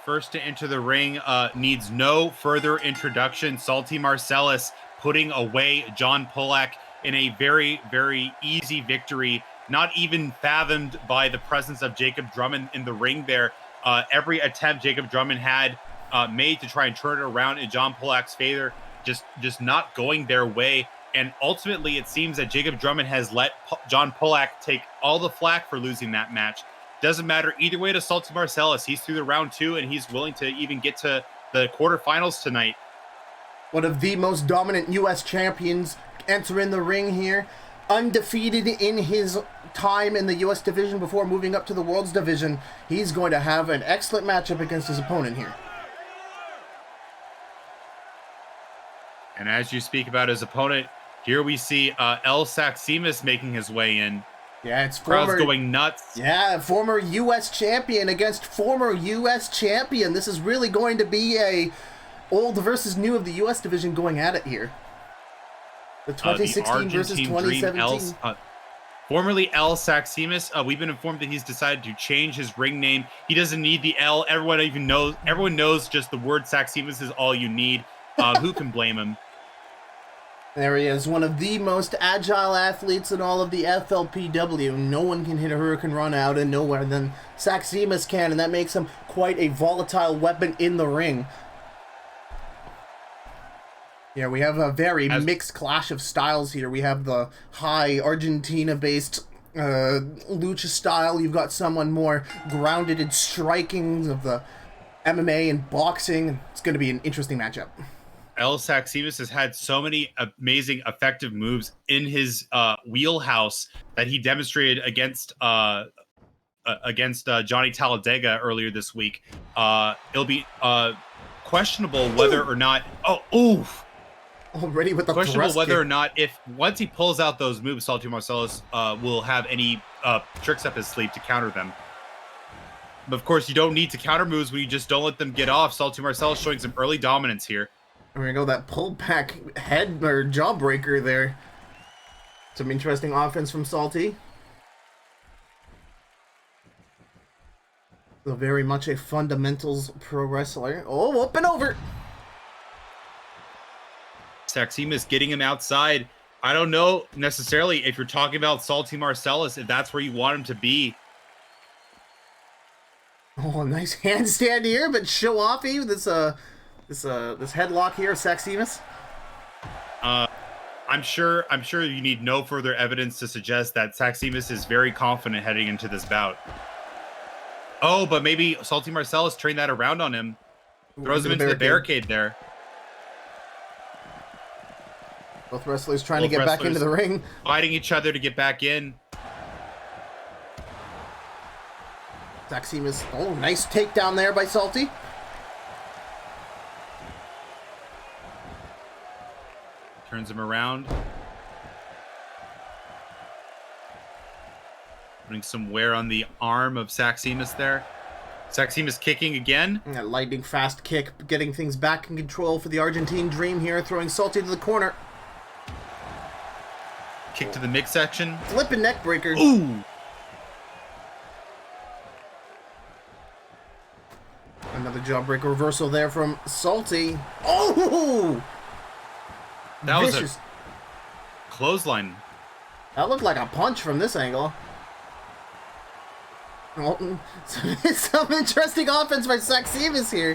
First to enter the ring needs no further introduction. Salty Marcellus putting away John Polak in a very, very easy victory. Not even fathomed by the presence of Jacob Drummond in the ring there. Every attempt Jacob Drummond had made to try and turn it around in John Polak's favor, just not going their way. And ultimately, it seems that Jacob Drummond has let John Polak take all the flack for losing that match. Doesn't matter either way to Salty Marcellus. He's through the round 2, and he's willing to even get to the quarterfinals tonight. One of the most dominant U.S. champions entering the ring here. Undefeated in his time in the U.S. division before moving up to the World's division. He's going to have an excellent matchup against his opponent here. And as you speak about his opponent, here we see El Saxxymus making his way in. Yeah, it's crowd's going nuts. Yeah, former U.S. champion against former U.S. champion. This is really going to be a old versus new of the U.S. division going at it here. The 2016 versus 2017. Formerly El Saxxymus, we've been informed that he's decided to change his ring name. He doesn't need the L. Everyone knows just the word Saxxymus is all you need. Who can blame him? There he is, one of the most agile athletes in all of the FLPW. No one can hit a Hurricane Run out of nowhere than Saxxymus can, and that makes him quite a volatile weapon in the ring. Yeah, we have a very mixed clash of styles here. We have the high Argentina-based lucha style. You've got someone more grounded in striking of the MMA and boxing. It's going to be an interesting matchup. El Saxxymus has had so many amazing, effective moves in his wheelhouse that he demonstrated against Johnny Talladega earlier this week. It'll be questionable whether or not. Already with the questionable whether or not, if once he pulls out those moves, Salty Marcellus will have any tricks up his sleeve to counter them. But of course, you don't need to counter moves when you just don't let them get off. Salty Marcellus showing some early dominance here. There we go, that pull back head or jawbreaker there. Some interesting offense from Salty. So very much a fundamentals pro wrestler. Oh, up and over. Saxxymus getting him outside. I don't know necessarily if you're talking about Salty Marcellus, if that's where you want him to be. Oh, nice handstand here, but show offy with this headlock here of Saxxymus. I'm sure you need no further evidence to suggest that Saxxymus is very confident heading into this bout. Oh, but maybe Salty Marcellus turned that around on him. Throws him into the barricade there. Both wrestlers trying to get back into the ring. Fighting each other to get back in. Saxxymus, oh, nice takedown there by Salty. Turns him around. Putting some wear on the arm of Saxxymus there. Saxxymus kicking again. That lightning fast kick, getting things back in control for the Argentine Dream here, throwing Salty to the corner. Kick to the midsection. Flipping neck breaker. Ooh! Another jawbreaker reversal there from Salty. Oh! That was vicious. a clothesline. That looked like a punch from this angle. Well, some interesting offense by Saxxymus here.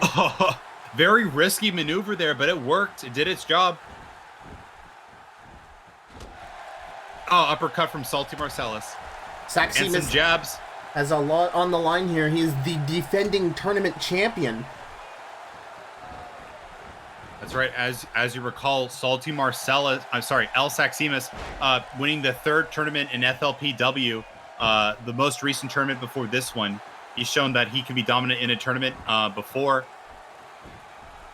Very risky maneuver there, but it worked. It did its job. Oh, uppercut from Salty Marcellus. And some Saxxymus jabs. has a lot on the line here. He is the defending tournament champion. That's right. As you recall, Salty Marcellus, I'm sorry, Saxxymus, winning the third tournament in FLPW, the most recent tournament before this one. He's shown that he can be dominant in a tournament before.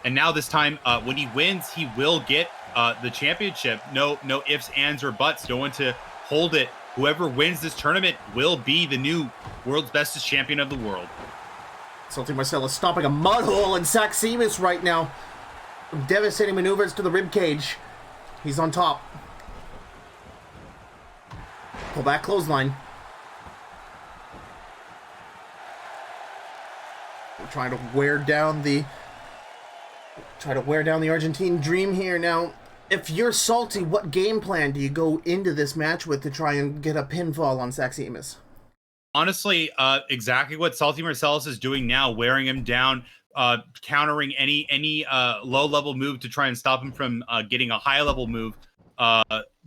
And now this time, when he wins, he will get the championship. No ifs, ands, or buts. No one to hold it. Whoever wins this tournament will be the new world's bestest champion of the world. Salty Marcellus stopping a mud hole in Saxxymus right now. Devastating maneuvers to the ribcage. He's on top. Pull back clothesline. We're trying to wear down the Argentine dream here. Now, if you're Salty, what game plan do you go into this match with to try and get a pinfall on Saxxymus? Honestly, exactly what Salty Marcellus is doing now, wearing him down, countering any low level move to try and stop him from getting a high level move.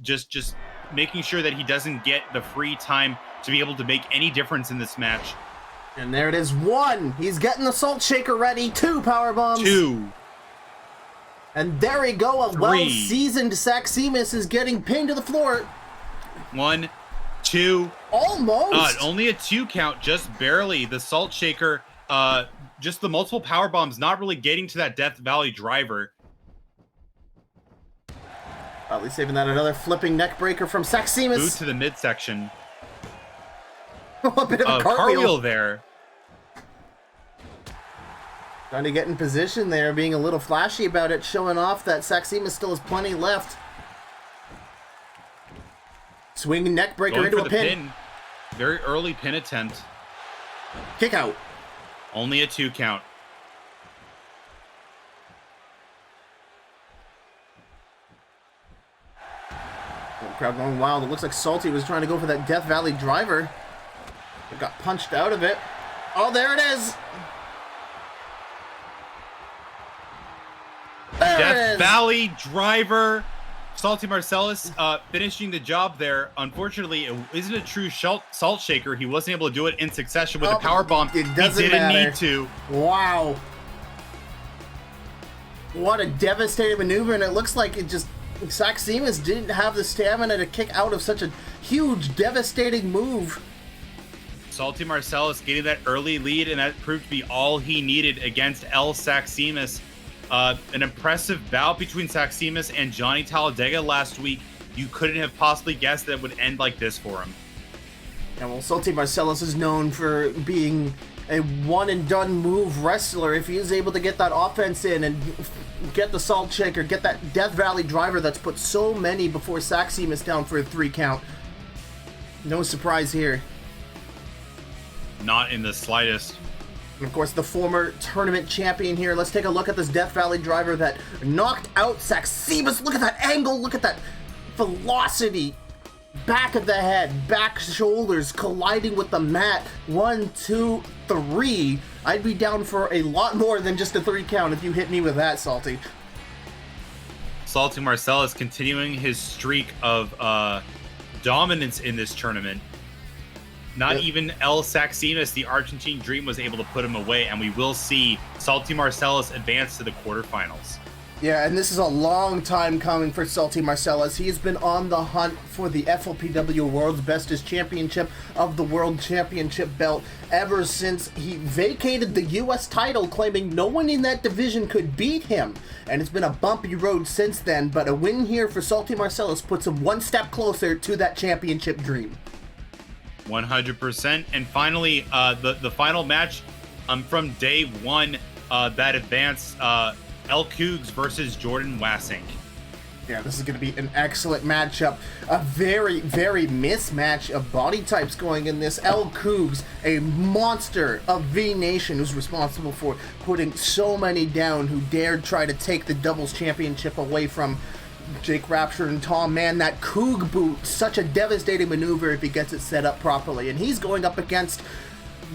Just making sure that he doesn't get the free time to be able to make any difference in this match. And there it is. 1. He's getting the salt shaker ready. 2 power bombs. 2. And there we go. A 3. well-seasoned Saxxymus is getting pinned to the floor. 1, 2. Almost. Only a 2 count, just barely. The salt shaker, just the multiple power bombs, not really getting to that Death Valley driver. Probably saving that. Another flipping neck breaker from Saxxymus. Boot to the midsection. A bit of a cartwheel there. Trying to get in position there, being a little flashy about it, showing off that Saxxymus still has plenty left. Swinging neck breaker Going into for a the pin. Very early pin attempt. Kick out. Only a 2 count. Oh, crowd going wild. It looks like Salty was trying to go for that Death Valley driver. It got punched out of it. Oh, there it is. Death Valley driver. Salty Marcellus finishing the job there. Unfortunately, it isn't a true salt shaker. He wasn't able to do it in succession with the power bomb. He didn't need to. Wow. What a devastating maneuver, and it looks like it just Saxxymus didn't have the stamina to kick out of such a huge, devastating move. Salty Marcellus getting that early lead, and that proved to be all he needed against Saxxymus. An impressive bout between Saxxymus and Johnny Talladega last week. You couldn't have possibly guessed that it would end like this for him. Yeah, well, Salty Marcellus is known for being a one-and-done move wrestler. If he is able to get that offense in and get the salt shaker, get that Death Valley driver that's put so many before Saxxymus down for a 3 count. No surprise here. Not in the slightest. And of course, the former tournament champion here. Let's take a look at this Death Valley driver that knocked out Saxxymus. Look at that angle. Look at that velocity. Back of the head, back shoulders colliding with the mat. 1, 2, 3. I'd be down for a lot more than just a 3 count if you hit me with that, Salty. Salty Marcellus continuing his streak of dominance in this tournament. Not even Saxxymus, the Argentine Dream, was able to put him away, and we will see Salty Marcellus advance to the quarterfinals. Yeah, and this is a long time coming for Salty Marcellus. He has been on the hunt for the FLPW World's Bestest Championship of the World Championship belt ever since he vacated the U.S. title, claiming no one in that division could beat him. And it's been a bumpy road since then, but a win here for Salty Marcellus puts him one step closer to that championship dream. 100%. And finally, the final match from day one that advanced, Koogs versus Jordan Wassink. Yeah, this is going to be an excellent matchup. A very, very mismatch of body types going in this. Koogs, a monster of V Nation, who's responsible for putting so many down, who dared try to take the doubles championship away from Jake Rapture and Tom. Man, that Koog boot, such a devastating maneuver if he gets it set up properly. And he's going up against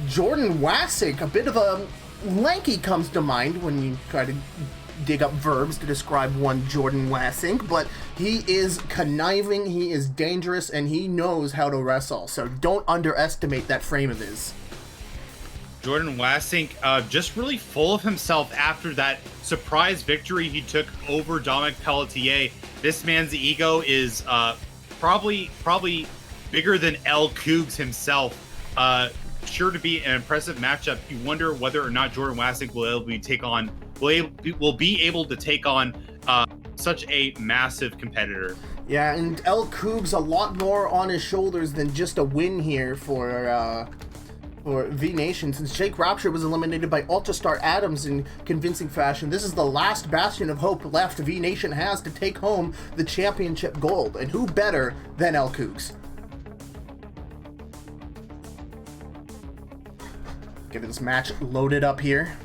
Jordan Wassink. A bit of a lanky comes to mind when you try to dig up verbs to describe one Jordan Wassink, but he is conniving, he is dangerous, and he knows how to wrestle, so don't underestimate that frame of his. Jordan Wassink just really full of himself after that surprise victory he took over Dominic Pelletier. This man's ego is probably bigger than Koogs himself. Sure to be an impressive matchup. You wonder whether or not Jordan Wassink will be able to take on such a massive competitor. Yeah, and Koogs a lot more on his shoulders than just a win here for V Nation, since Jake Rapture was eliminated by Ultrastar Adams in convincing fashion. This is the last bastion of hope left V Nation has to take home the championship gold, and who better than Koogs? Get this match loaded up here.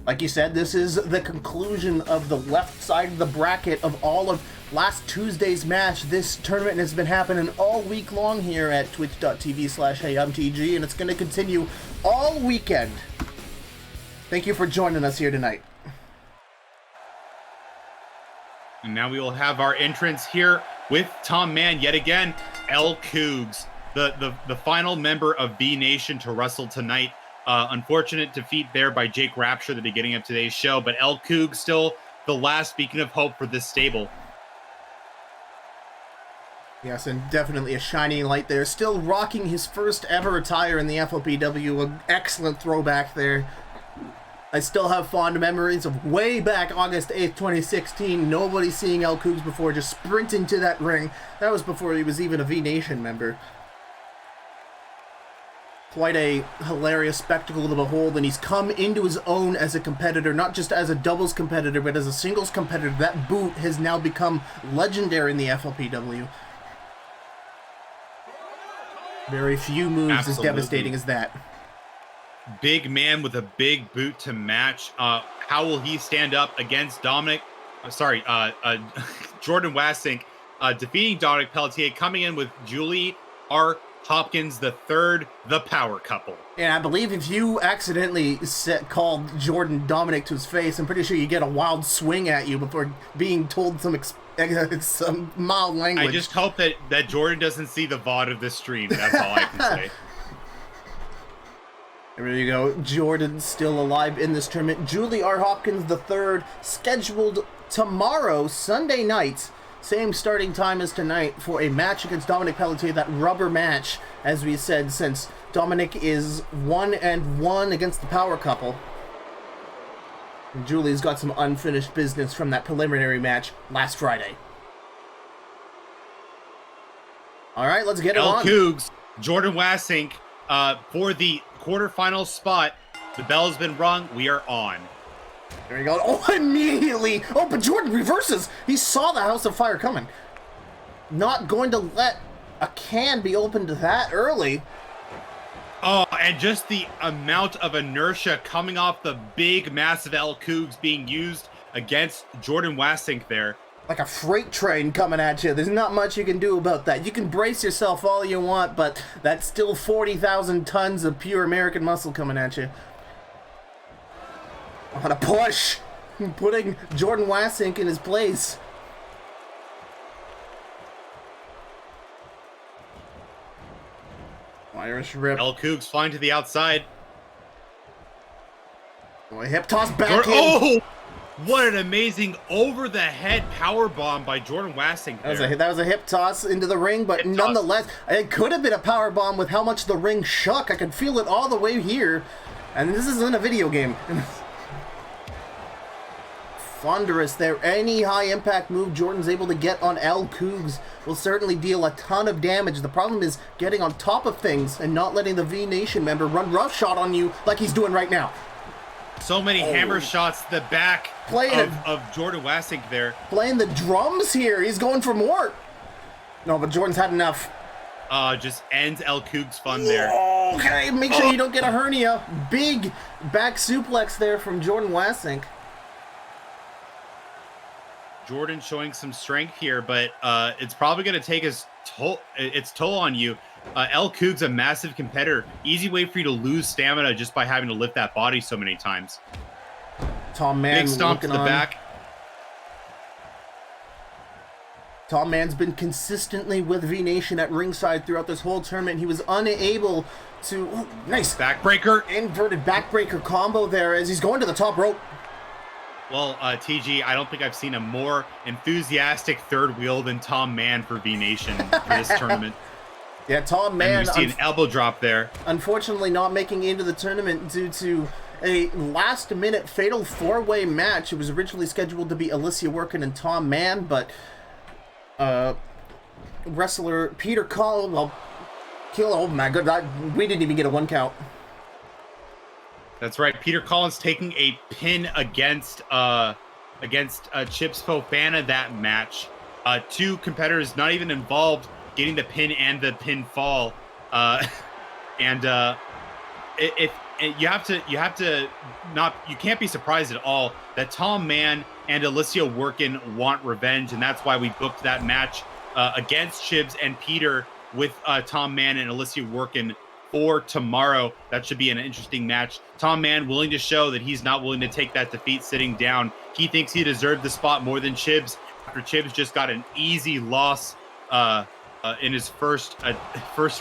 Like you said, this is the conclusion of the left side of the bracket of all of last Tuesday's match. This tournament has been happening all week long here at twitch.tv/HeyI'mTG, and it's going to continue all weekend. Thank you for joining us here tonight. And now we will have our entrance here with Tom Mann yet again. Koogs, the final member of V Nation to wrestle tonight. Unfortunate defeat there by Jake Rapture at the beginning of today's show, but Koogs still the last beacon of hope for this stable. Yes, and definitely a shining light there. Still rocking his first ever attire in the FLPW. An excellent throwback there. I still have fond memories of way back August 8th, 2016. Nobody seeing Koogs before, just sprinting to that ring. That was before he was even a V Nation member. Quite a hilarious spectacle to behold, and he's come into his own as a competitor, not just as a doubles competitor, but as a singles competitor. That boot has now become legendary in the FLPW. Very few moves as devastating as that. Big man with a big boot to match. How will he stand up against Jordan Wassink, defeating Dominic Pelletier, coming in with Julie R. Hopkins the third, the power couple. Yeah, I believe if you accidentally called Jordan Dominic to his face, I'm pretty sure you get a wild swing at you before being told some mild language. I just hope that Jordan doesn't see the VOD of this stream. That's all I can say. There you go. Jordan still alive in this tournament. Julie R. Hopkins the third, scheduled tomorrow, Sunday night. Same starting time as tonight for a match against Dominic Pelletier, that rubber match, as we said, since Dominic is 1-1 against the power couple. And Julie's got some unfinished business from that preliminary match last Friday. All right, let's get it on. Koogs, Jordan Wassink, for the quarterfinal spot. The bell has been rung. We are on. There you go. Oh, immediately. Oh, but Jordan reverses. He saw the House of Fire coming. Not going to let a can be opened that early. Oh, and just the amount of inertia coming off the big, massive Koogs being used against Jordan Wassink there. Like a freight train coming at you. There's not much you can do about that. You can brace yourself all you want, but that's still 40,000 tons of pure American muscle coming at you. On a push, putting Jordan Wassink in his place. Irish rip. Koogs flying to the outside. Boy, hip toss back in. Oh, what an amazing over-the-head power bomb by Jordan Wassink there. That was a hip toss into the ring, but nonetheless, it could have been a power bomb with how much the ring shook. I could feel it all the way here, and this isn't a video game. Thunderous there. Any high impact move Jordan's able to get on Koogs will certainly deal a ton of damage. The problem is getting on top of things and not letting the V Nation member run roughshod on you like he's doing right now. So many hammer shots to the back of Jordan Wassink there. Playing the drums here. He's going for more. No, but Jordan's had enough. Just ends Koogs' fun there. Okay, make sure you don't get a hernia. Big back suplex there from Jordan Wassink. Jordan showing some strength here, but it's probably going to take its toll on you. Koogs, a massive competitor. Easy way for you to lose stamina just by having to lift that body so many times. Tom Mann big stomp to the back. Tom Mann's been consistently with V Nation at ringside throughout this whole tournament. He was unable to... nice. Backbreaker. Inverted backbreaker combo there as he's going to the top rope. Well, TG, I don't think I've seen a more enthusiastic third wheel than Tom Mann for V Nation for this tournament. Yeah, Tom Mann... And you see an elbow drop there. Unfortunately not making it into the tournament due to a last-minute fatal four-way match. It was originally scheduled to be Alicia Workin and Tom Mann, but... wrestler Peter Collins, oh my god, we didn't even get a 1 count. That's right, Peter Collins taking a pin against Chips Fofana that match. 2 competitors not even involved getting the pin and the pinfall. You can't be surprised at all that Tom Mann and Alicia Workin want revenge, and that's why we booked that match against Chibs and Peter with Tom Mann and Alicia Workin for tomorrow. That should be an interesting match. Tom Mann willing to show that he's not willing to take that defeat sitting down. He thinks he deserved the spot more than Chibs after Chibs just got an easy loss in his first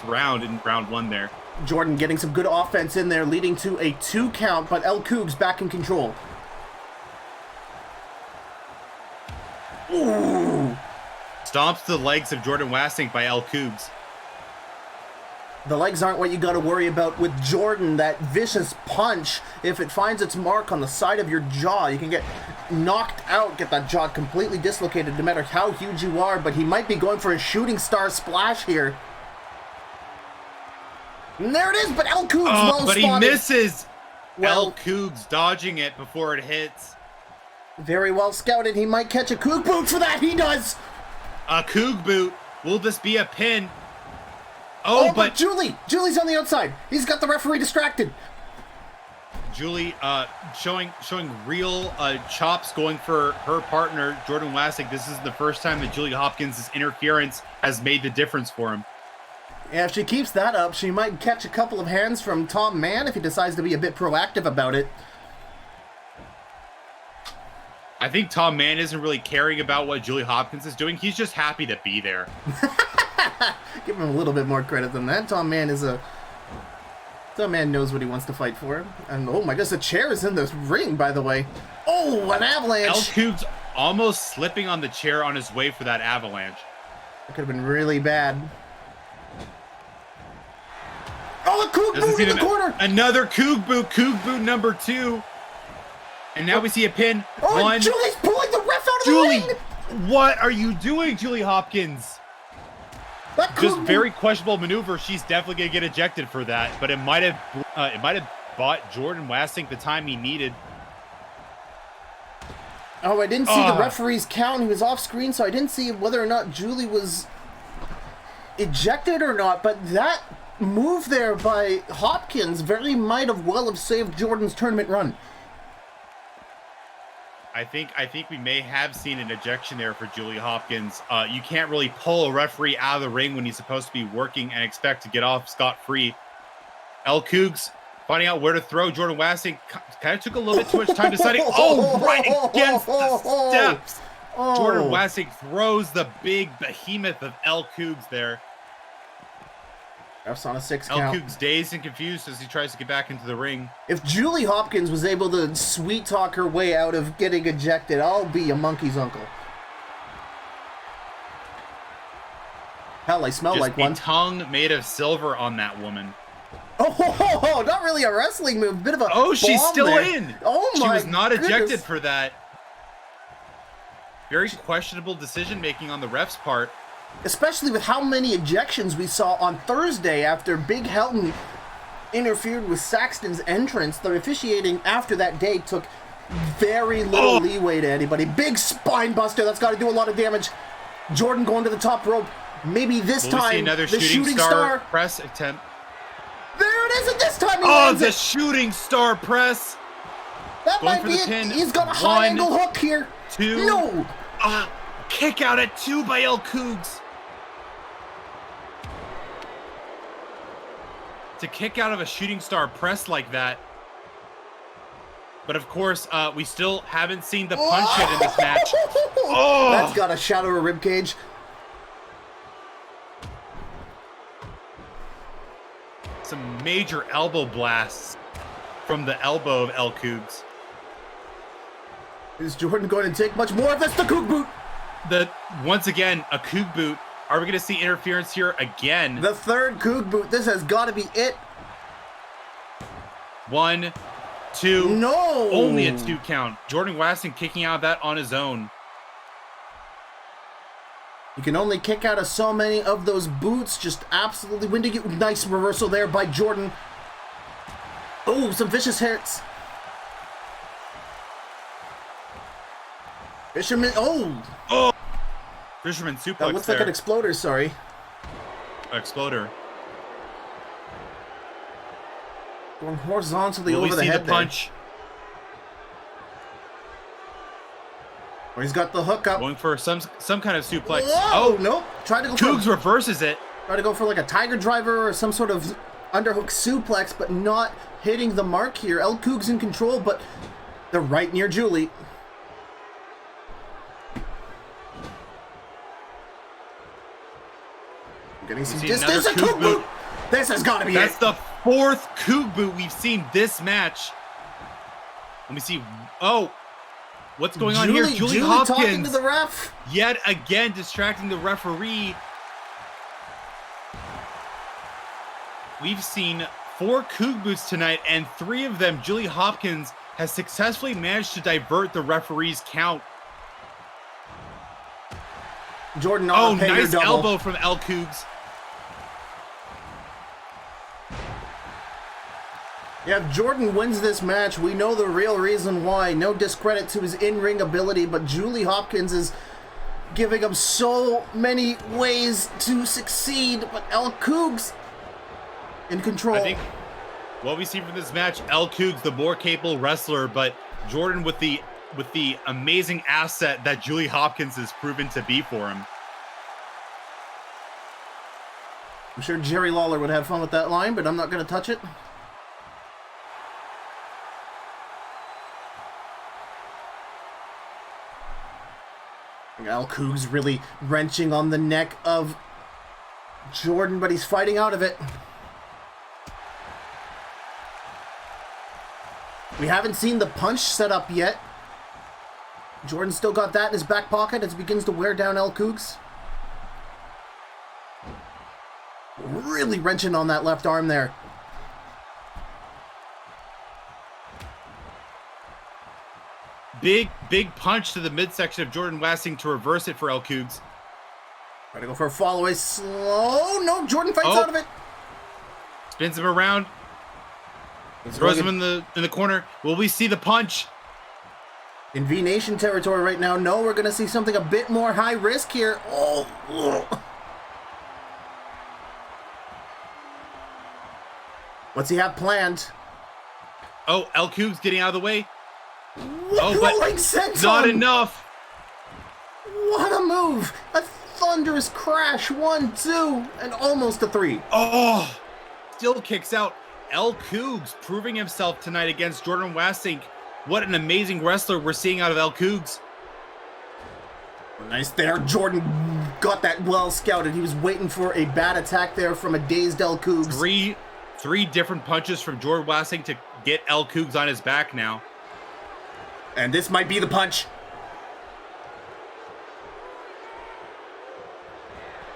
round in round 1 there. Jordan getting some good offense in there, leading to a 2 count, but Koogs back in control. Ooh. Stomps the legs of Jordan Wassink by Koogs. The legs aren't what you got to worry about with Jordan. That vicious punch, if it finds its mark on the side of your jaw, you can get knocked out, get that jaw completely dislocated no matter how huge you are, but he might be going for a shooting star splash here. And there it is, but Koogs well but spotted. He misses. Well, Koogs dodging it before it hits. Very well scouted. He might catch a Koog boot for that. He does. A Koog boot. Will this be a pin? Oh, but Julie's on the outside. He's got the referee distracted. Julie showing real chops, going for her partner, Jordan Wassink. This is the first time that Julie Hopkins' interference has made the difference for him. Yeah, if she keeps that up, she might catch a couple of hands from Tom Mann if he decides to be a bit proactive about it. I think Tom Mann isn't really caring about what Julie Hopkins is doing. He's just happy to be there. Give him a little bit more credit than that. Tom Mann knows what he wants to fight for. And oh my goodness, the chair is in the ring, by the way. Oh, an avalanche! Koogs almost slipping on the chair on his way for that avalanche. That could have been really bad. Oh, a Koog boot in the corner! Another Koog boot number 2. And now we see a pin. Oh, 1. Julie's pulling the ref out of the ring! What are you doing, Julie Hopkins? Just very questionable maneuver. She's definitely gonna get ejected for that, but it might have bought Jordan Wassink the time he needed. Oh, I didn't see the referee's count. He was off screen, so I didn't see whether or not Julie was ejected or not. But that move there by Hopkins very might have well have saved Jordan's tournament run. I think we may have seen an ejection there for Julie Hopkins. You can't really pull a referee out of the ring when he's supposed to be working and expect to get off scot-free. Koogs finding out where to throw Jordan Wassink. Kind of took a little bit too much time deciding. Oh, right against the steps. Jordan Wassink throws the big behemoth of Koogs there. Ref's on a 6 count. Koogs dazed and confused as he tries to get back into the ring. If Julie Hopkins was able to sweet talk her way out of getting ejected, I'll be a monkey's uncle. Hell, I smell like one. Tongue made of silver on that woman. Oh, not really a wrestling move. Bit of a bomb she's still there. in. Oh my She was not goodness. ejected for that. Very questionable decision making on the ref's part. Especially with how many ejections we saw on Thursday after Big Helton interfered with Saxton's entrance. The officiating after that day took very little leeway to anybody. Big spine buster. That's got to do a lot of damage. Jordan going to the top rope. Maybe this time, see another the shooting star press attempt. There it is, and this time he lands the it. shooting star press. That Going might for be the it. pin. He's got a high angle hook here. 2. No. Kick out at 2 by Koogs. To kick out of a shooting star press like that. But of course, we still haven't seen the punch yet in this match. Oh! That's got to shatter a ribcage. Some major elbow blasts from the elbow of Koogs. Is Jordan going to take much more of this? The Koog boot. Once again, a Koog boot. Are we going to see interference here again? The third Koog boot. This has got to be it. 1, 2. No. Only a 2 count. Jordan Wassink kicking out of that on his own. You can only kick out of so many of those boots. Just absolutely windy. Nice reversal there by Jordan. Oh, some vicious hits. Fisherman. Oh. Fisherman suplex. That looks like an exploder. Sorry. Exploder. Going horizontally over the head. We see the punch. Well, he's got the hook up. Going for some kind of suplex. Whoa, nope. Try to go. Koogs reverses it. Try to go for like a tiger driver or some sort of underhook suplex, but not hitting the mark here. Koogs in control, but they're right near Julie. Getting some distance. A Koog boot. This has got to be it. That's the 4th Koog boot we've seen this match. Let me see. Oh, what's going on here? Julie Hopkins talking to the ref. Yet again distracting the referee. We've seen 4 Koog boots tonight, and 3 of them, Julie Hopkins has successfully managed to divert the referee's count. Jordan on a nice double. elbow from Koogs. Yeah, if Jordan wins this match, we know the real reason why. No discredit to his in-ring ability, but Julie Hopkins is giving him so many ways to succeed. But Koogs in control. I think what we see from this match, Koogs, the more capable wrestler, but Jordan with the amazing asset that Julie Hopkins has proven to be for him. I'm sure Jerry Lawler would have fun with that line, but I'm not going to touch it. Koogs really wrenching on the neck of Jordan, but he's fighting out of it. We haven't seen the punch set up yet. Jordan still got that in his back pocket as he begins to wear down Koogs. Really wrenching on that left arm there. Big punch to the midsection of Jordan Wassink to reverse it for Koogs. Try to go for a fall away slow. No, Jordan fights out of it. Spins him around. Throws him in the corner. Will we see the punch? In V Nation territory right now. No, we're going to see something a bit more high risk here. Oh. What's he have planned? Oh, Koogs getting out of the way. What rolling senton? Not enough. What a move. A thunderous crash. 1, 2, and almost a 3. Oh, still kicks out. Koogs proving himself tonight against Jordan Wassink. What an amazing wrestler we're seeing out of Koogs. Nice there. Jordan got that well scouted. He was waiting for a bad attack there from a dazed Koogs. Three different punches from Jordan Wassink to get Koogs on his back now. And this might be the punch.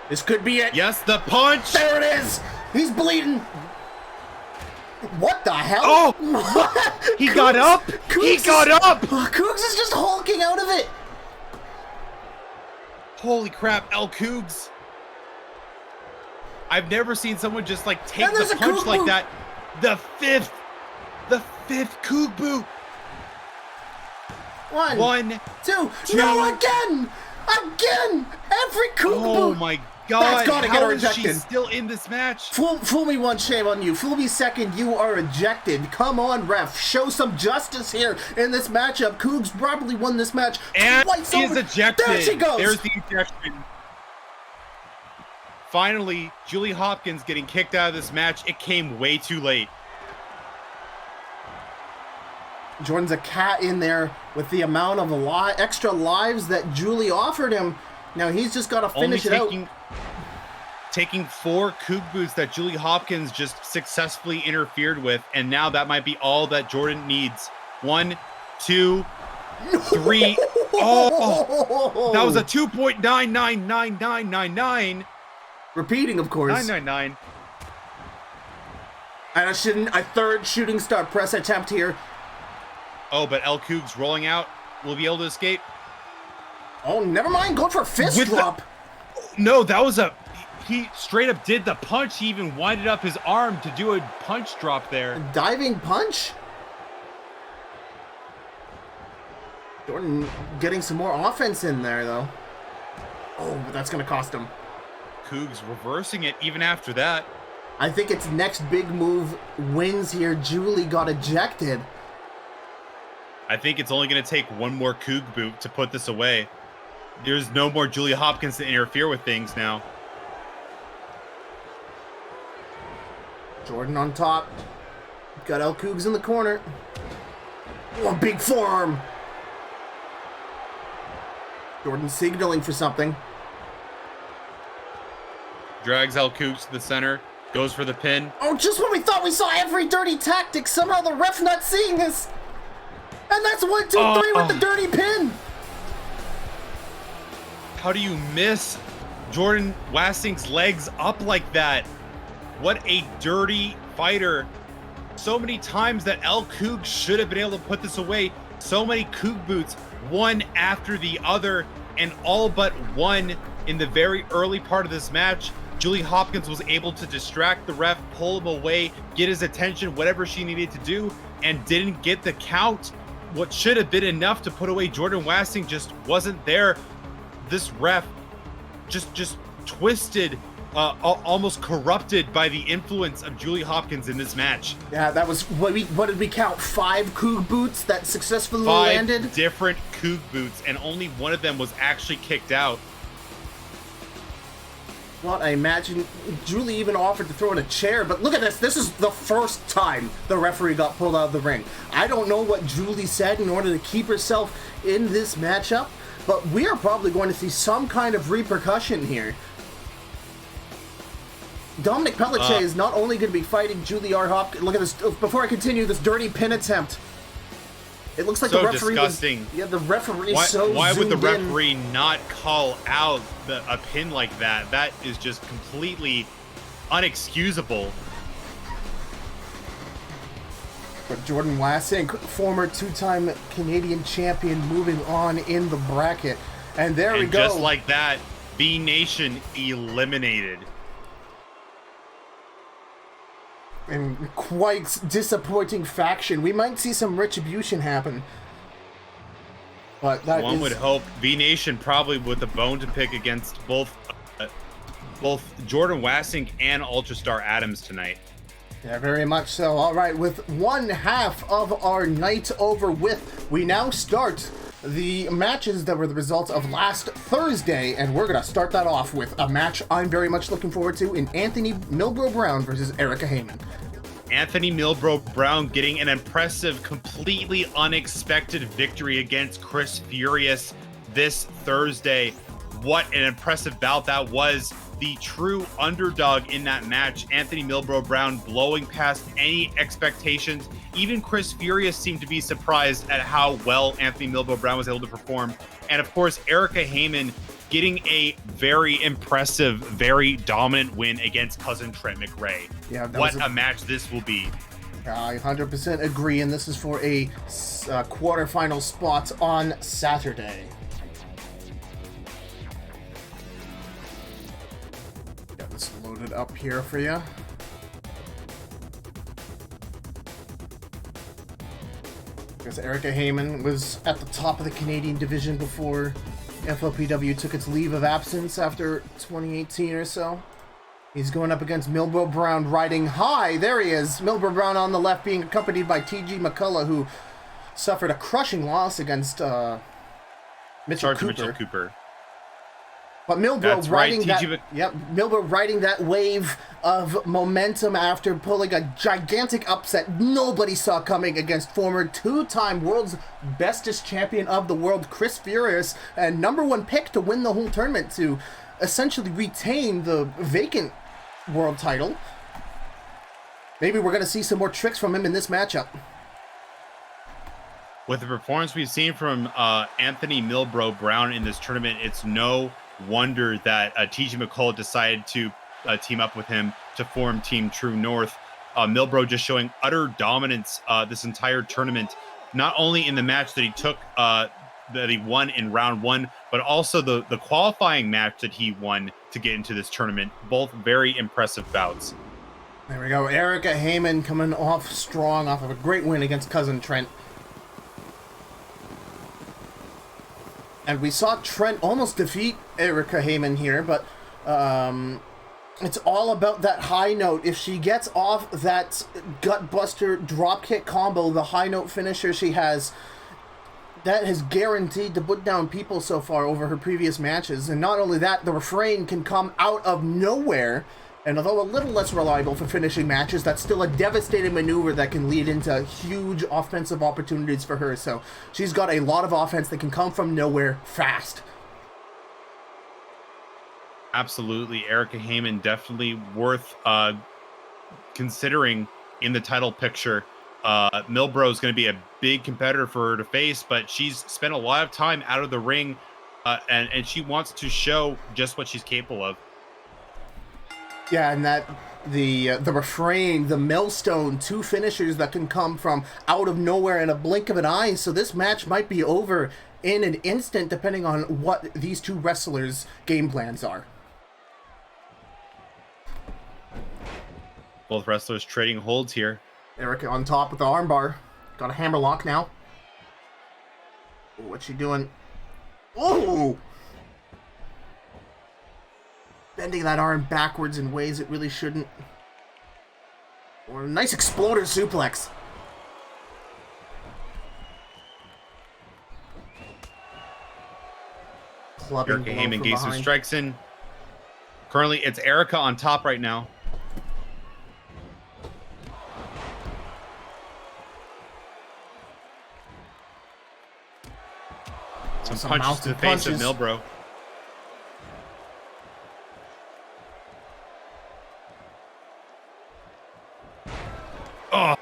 This could be it. Yes, the punch. There it is. He's bleeding. What the hell? Oh! He got up! He got up! Koogs is just hulking out of it! Holy crap, Koogs. I've never seen someone just like take the punch like that. The fifth Koog boot. One, two. No, again! Every Koog boot! Oh my God! That's gotta get her How is she ejected. still in this match? Fool me once, shame on you. Fool me second, you are ejected. Come on, ref. Show some justice here in this matchup. Koogs probably won this match. And twice is over. ejected. There she goes. There's the ejection. Finally, Julie Hopkins getting kicked out of this match. It came way too late. Jordan's a cat in there with the amount of extra lives that Julie offered him. Now he's just got to finish it out. Taking 4 Koog boots that Julie Hopkins just successfully interfered with, and now that might be all that Jordan needs. 1, 2, 3. Oh, that was a 2.999999. Repeating, of course. 999. And a third shooting star press attempt here. Oh, but El Koogs rolling out. Will be able to escape. Oh, never mind. Going for a fist drop. No, that was he straight up did the punch. He even winded up his arm to do a punch drop there. A diving punch? Jordan getting some more offense in there, though. Oh, but that's going to cost him. Koogs reversing it even after that. I think its next big move wins here. Julie got ejected. I think it's only going to take one more Koog boot to put this away. There's no more Julie Hopkins to interfere with things now. Jordan on top. Got El Koogs in the corner. Oh, big forearm. Jordan signaling for something. Drags El Koogs to the center. Goes for the pin. Oh, just when we thought we saw every dirty tactic, somehow the ref not seeing this. And that's 1, 2, 3 with the dirty pin. How do you miss Jordan Wassink's legs up like that? What a dirty fighter. So many times that El Koogs should have been able to put this away. So many Koog boots, one after the other, and all but one in the very early part of this match. Julie Hopkins was able to distract the ref, pull him away, get his attention, whatever she needed to do, and didn't get the count. What should have been enough to put away Jordan Wassink just wasn't there. This ref just twisted, almost corrupted by the influence of Julie Hopkins in this match. Yeah, that was, what did we count? 5 Koog boots that successfully landed? 5 different Koog boots, and only one of them was actually kicked out. What I imagine, Julie even offered to throw in a chair, but look at this. This is the first time the referee got pulled out of the ring. I don't know what Julie said in order to keep herself in this matchup, but we are probably going to see some kind of repercussion here. Dominic Pelletier is not only going to be fighting Julie R. Hopkins. Look at this. Before I continue, this dirty pin attempt. It looks like So the referee disgusting. the referee Why would the zoomed in. referee not call out a pin like that? That is just completely unexcusable. But Jordan Wassink, former 2-time Canadian champion, moving on in the bracket. And there we go. Just like that, V Nation eliminated. And quite disappointing faction. We might see some retribution happen. But that One is... would hope. V Nation probably with a bone to pick against both Jordan Wassink and Ultrastar Adams tonight. Yeah, very much so. All right, with one half of our night over with, we now start the matches that were the result of last Thursday, and we're going to start that off with a match I'm very much looking forward to in Anthony Milbro Brown versus Erica Hayman. Anthony Milbro Brown getting an impressive, completely unexpected victory against Chris Furious this Thursday. What an impressive bout that was. The true underdog in that match, Anthony Milbro Brown blowing past any expectations. Even Chris Furious seemed to be surprised at how well Anthony Milbro Brown was able to perform. And of course, Erica Hayman getting a very impressive, very dominant win against cousin Trent McRae. Yeah, what a match this will be. I 100% agree, and this is for a quarterfinal spot on Saturday. Got this loaded up here for you. Because Erica Hayman was at the top of the Canadian division before FLPW took its leave of absence after 2018 or so. He's going up against Milbro Brown riding high. There he is. Milbro Brown on the left being accompanied by TG McCullough, who suffered a crushing loss against Mitchell Cooper. But Milbro riding Milbro riding that wave of momentum after pulling a gigantic upset nobody saw coming against former two-time world's bestest champion of the world, Chris Furious, and #1 pick to win the whole tournament to essentially retain the vacant world title. Maybe we're going to see some more tricks from him in this matchup. With the performance we've seen from Anthony Milbro Brown in this tournament, it's no wonder that TG McCullough decided to team up with him to form Team True North. Milbro just showing utter dominance this entire tournament, not only in the match that he took, that he won in round 1, but also the qualifying match that he won to get into this tournament. Both very impressive bouts. There we go. Erica Hayman coming off strong off of a great win against Cousin Trent. And we saw Trent almost defeat Erica Hayman here, but it's all about that high note. If she gets off that gutbuster dropkick combo, the high note finisher she has, that has guaranteed to put down people so far over her previous matches. And not only that, the refrain can come out of nowhere. And although a little less reliable for finishing matches, that's still a devastating maneuver that can lead into huge offensive opportunities for her. So she's got a lot of offense that can come from nowhere fast. Absolutely. Erica Hayman definitely worth considering in the title picture. Milbro is going to be a big competitor for her to face, but she's spent a lot of time out of the ring, and she wants to show just what she's capable of. Yeah, and that the refrain, the millstone, two finishers that can come from out of nowhere in a blink of an eye. So this match might be over in an instant, depending on what these two wrestlers' game plans are. Both wrestlers trading holds here. Erica on top with the armbar. Got a hammerlock now. What's she doing? Oh! Bending that arm backwards in ways it really shouldn't. Or a nice exploder suplex. Clubbing Erica Hayman gets some strikes in. Currently, it's Erica on top right now. Some punches to the face of Milbro. Oh.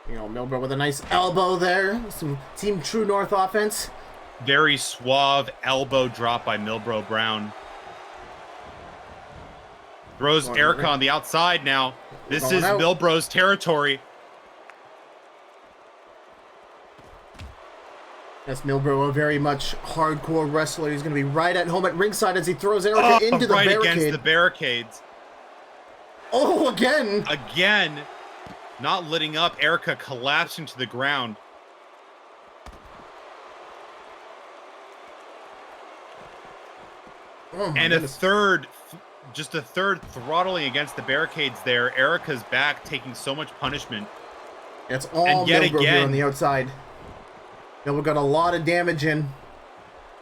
You know, Milbro with a nice elbow there. Some Team True North offense. Very suave elbow drop by Milbro Brown. Throws Erica on the outside now. This is Milbro's territory. That's Milbro, a very much hardcore wrestler. He's going to be right at home at ringside as he throws Erica into the barricade. Right against the barricades. Oh, again. Again. Not letting up. Erica collapsing to the ground. Oh, and goodness. Just a third throttling against the barricades there. Erica's back taking so much punishment. It's all Milbro here on the outside. Milbro got a lot of damage in.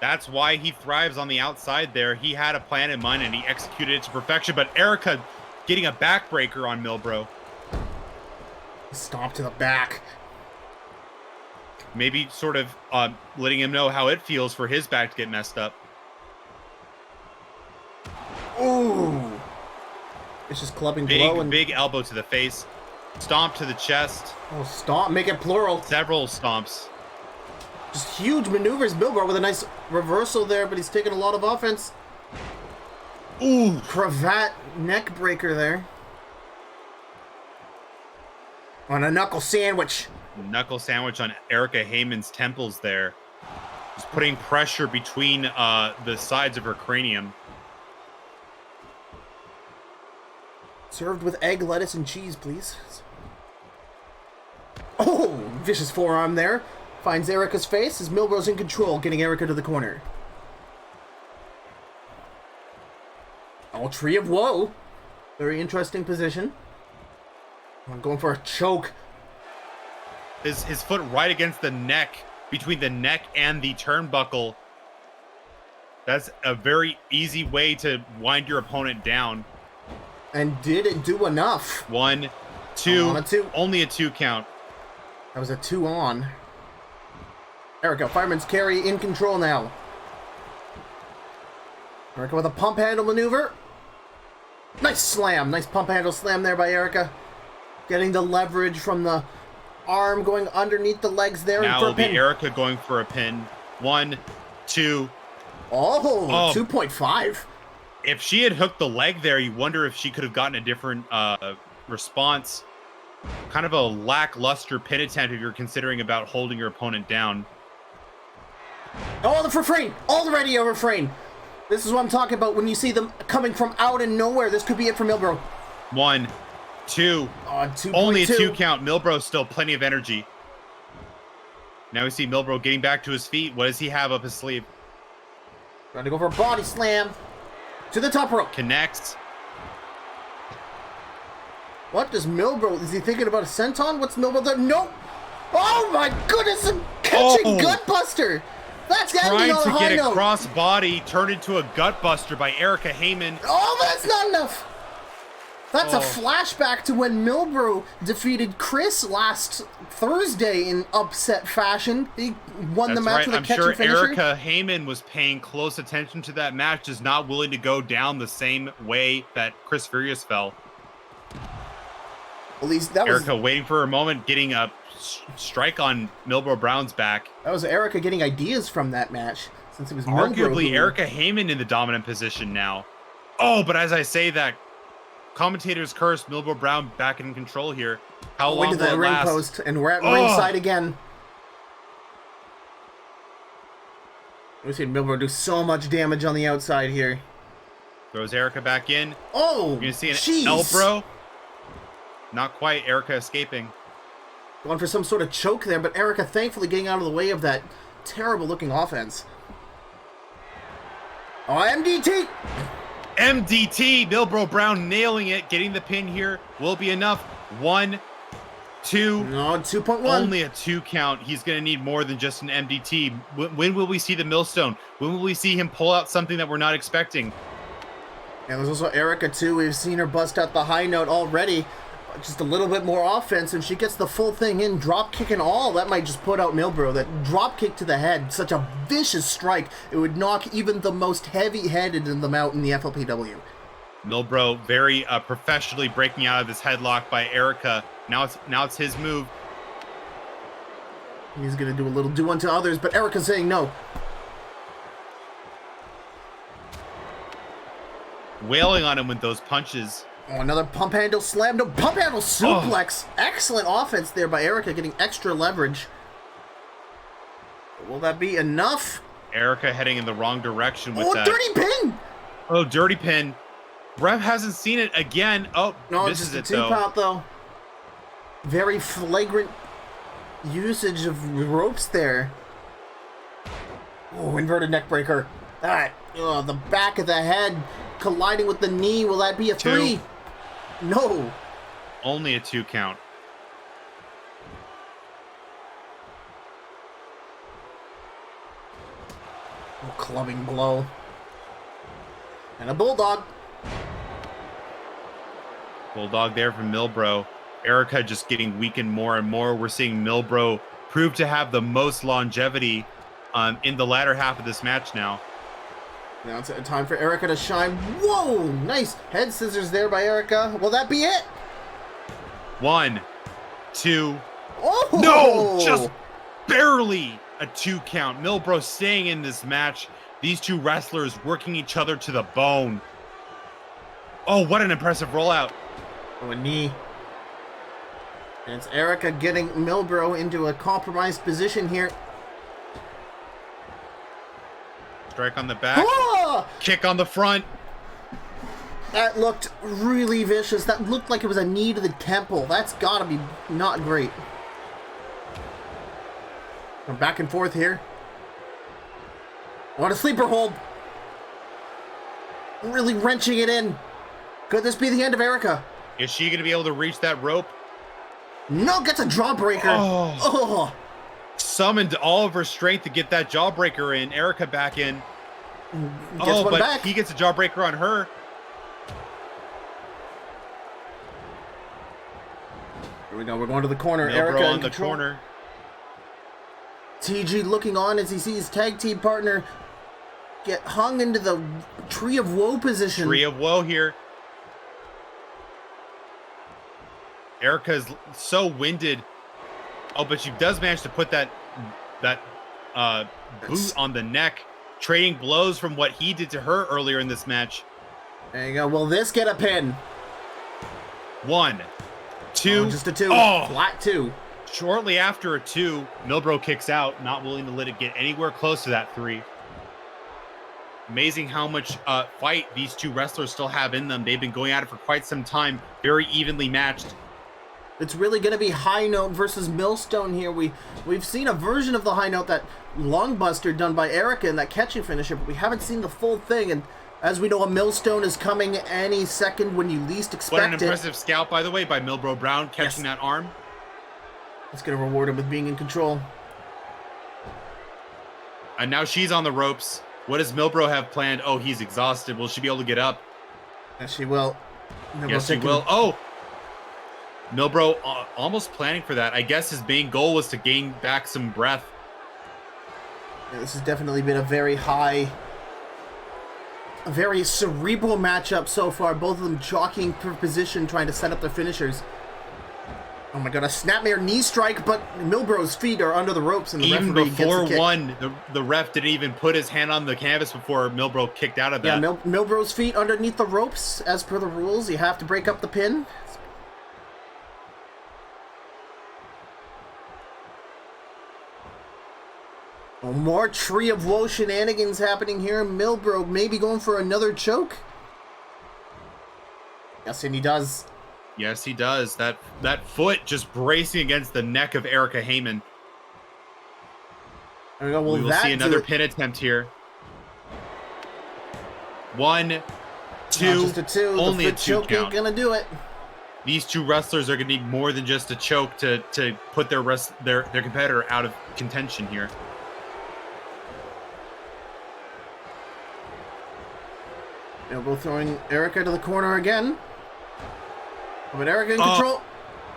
That's why he thrives on the outside there. He had a plan in mind and he executed it to perfection. But Erica getting a backbreaker on Milbro. Stomp to the back. Maybe sort of letting him know how it feels for his back to get messed up. Ooh. It's just clubbing below. Big elbow to the face. Stomp to the chest. Oh, stomp. Make it plural. Several stomps. Just huge maneuvers. Milbro with a nice reversal there, but he's taking a lot of offense. Ooh. Cravat neck breaker there. On a knuckle sandwich. Knuckle sandwich on Erica Hayman's temples there. Just putting pressure between the sides of her cranium. Served with egg, lettuce, and cheese, please. Oh, vicious forearm there. Finds Erica's face as Milbro's in control, getting Erica to the corner. Oh, Tree of Woe. Very interesting position. I'm going for a choke. His foot right against the neck, between the neck and the turnbuckle. That's a very easy way to wind your opponent down. And did it do enough? 1, 2, On a 2. Only a 2 count. That was a 2 on. Erica, fireman's carry in control now. Erica with a pump handle maneuver. Nice slam. Nice pump handle slam there by Erica. Getting the leverage from the arm going underneath the legs there. Now it'll be Erica going for a pin. 1, 2. Oh, 2.5. If she had hooked the leg there, you wonder if she could have gotten a different response. Kind of a lackluster pin attempt if you're considering about holding your opponent down. Oh, the refrain! Already a refrain! This is what I'm talking about when you see them coming from out of nowhere. This could be it for Milbro. 1, 2. Oh, 2. Only a 2 count. Milbro's still plenty of energy. Now we see Milbro getting back to his feet. What does he have up his sleeve? Trying to go for a body slam. To the top rope. Connects. What does Milbro... Is he thinking about a senton? What's Milbro doing? Nope! Oh my goodness! I'm catching Gutbuster! That's ending on a high note! Trying to get a cross body turned into a Gutbuster by Erica Hayman. Oh, but that's not enough! That's a flashback to when Milbro defeated Chris last Thursday in upset fashion. He won the match with a catch and finisher. I'm sure Erica Hayman was paying close attention to that match, is not willing to go down the same way that Chris Furious fell. At least that was Erica waiting for a moment, getting a strike on Milbro Brown's back. That was Erica getting ideas from that match, since it was arguably Milbro Erica Hayman in the dominant position now. Oh, but as I say that, commentators curse Milbro Brown back in control here. How long will the it ring last? Post, and we're at ringside again. We've seen Milbro do so much damage on the outside here. Throws Erica back in. Oh, you're gonna see an Elbro. Not quite. Erica escaping. Going for some sort of choke there, but Erica thankfully getting out of the way of that terrible looking offense. Oh, MDT! MDT! Milbro Brown nailing it. Getting the pin here will be enough. 1, 2. No, 2.1. Only a 2 count. He's going to need more than just an MDT. When will we see the millstone? When will we see him pull out something that we're not expecting? And there's also Erica, too. We've seen her bust out the high note already. Just a little bit more offense, and she gets the full thing in. Drop kick and all. That might just put out Milbro. That drop kick to the head. Such a vicious strike. It would knock even the most heavy-headed in them out in the FLPW. Milbro very professionally breaking out of this headlock by Erica. Now it's his move. He's going to do a little do unto others, but Erica's saying no. Wailing on him with those punches. Oh, another pump handle slam. No, pump handle suplex. Oh. Excellent offense there by Erica, getting extra leverage. Will that be enough? Erica heading in the wrong direction with that. Oh, dirty pin! Oh, dirty pin. Ref hasn't seen it again. Oh, no, this just is a 2-count though. Very flagrant usage of ropes there. Oh, inverted neck breaker. That, the back of the head colliding with the knee. Will that be a 3? No. Only a 2 count. Oh, clubbing blow. And a bulldog. Bulldog there from Milbro. Erica just getting weakened more and more. We're seeing Milbro prove to have the most longevity in the latter half of this match now. Now it's time for Erica to shine. Whoa! Nice head scissors there by Erica. Will that be it? 1, 2. Oh! No! Just barely a 2 count. Milbro staying in this match. These two wrestlers working each other to the bone. Oh, what an impressive rollout. Oh, a knee. And it's Erica getting Milbro into a compromised position here. Strike on the back. Oh! Kick on the front. That looked really vicious. That looked like it was a knee to the temple. That's gotta be not great. We're back and forth here. What a sleeper hold. Really wrenching it in. Could this be the end of Erica? Is she going to be able to reach that rope? No, gets a jawbreaker. Oh. Summoned all of her strength to get that jawbreaker in. Erica back in. Gets one back. He gets a jawbreaker on her. Here we go. We're going to the corner. Milbro Erica on in the control. corner. TG looking on as he sees his tag team partner get hung into the Tree of Woe position. Tree of Woe here. Erica's so winded. Oh, but she does manage to put that boot on the neck, trading blows from what he did to her earlier in this match. There you go. Will this get a pin? 1, 2. Oh, just a 2. Oh. Flat 2. Shortly after a 2, Milbro kicks out, not willing to let it get anywhere close to that 3. Amazing how much fight these two wrestlers still have in them. They've been going at it for quite some time, very evenly matched. It's really going to be High Note versus Millstone here. We've seen a version of the High Note, that long buster done by Erica in that catching finisher, but we haven't seen the full thing. And as we know, a Millstone is coming any second when you least expect it. What an impressive scout, by the way, by Milbro Brown, catching that arm. It's going to reward him with being in control. And now she's on the ropes. What does Milbro have planned? Oh, he's exhausted. Will she be able to get up? Yes, she will. Yes, she will. Oh! Milbro almost planning for that. I guess his main goal was to gain back some breath. Yeah, this has definitely been a very cerebral matchup so far. Both of them jockeying for position, trying to set up their finishers. Oh my god, a snapmare knee strike, but Milbro's feet are under the ropes and the even referee before gets the kick. one, the ref didn't even put his hand on the canvas before Milbro kicked out of that. Yeah, Milbro's feet underneath the ropes. As per the rules, you have to break up the pin. Oh, more Tree of Woe shenanigans happening here. Milbro maybe going for another choke. Yes, and he does. Yes, he does. That foot just bracing against the neck of Erica Hayman. There we go. We will see another pin attempt here. 1, 2. Just a 2. Only the a 2 choke count. ain't gonna do it. These two wrestlers are going to need more than just a choke to put their competitor out of contention here. Milbro throwing Erica to the corner again. But Erica in control.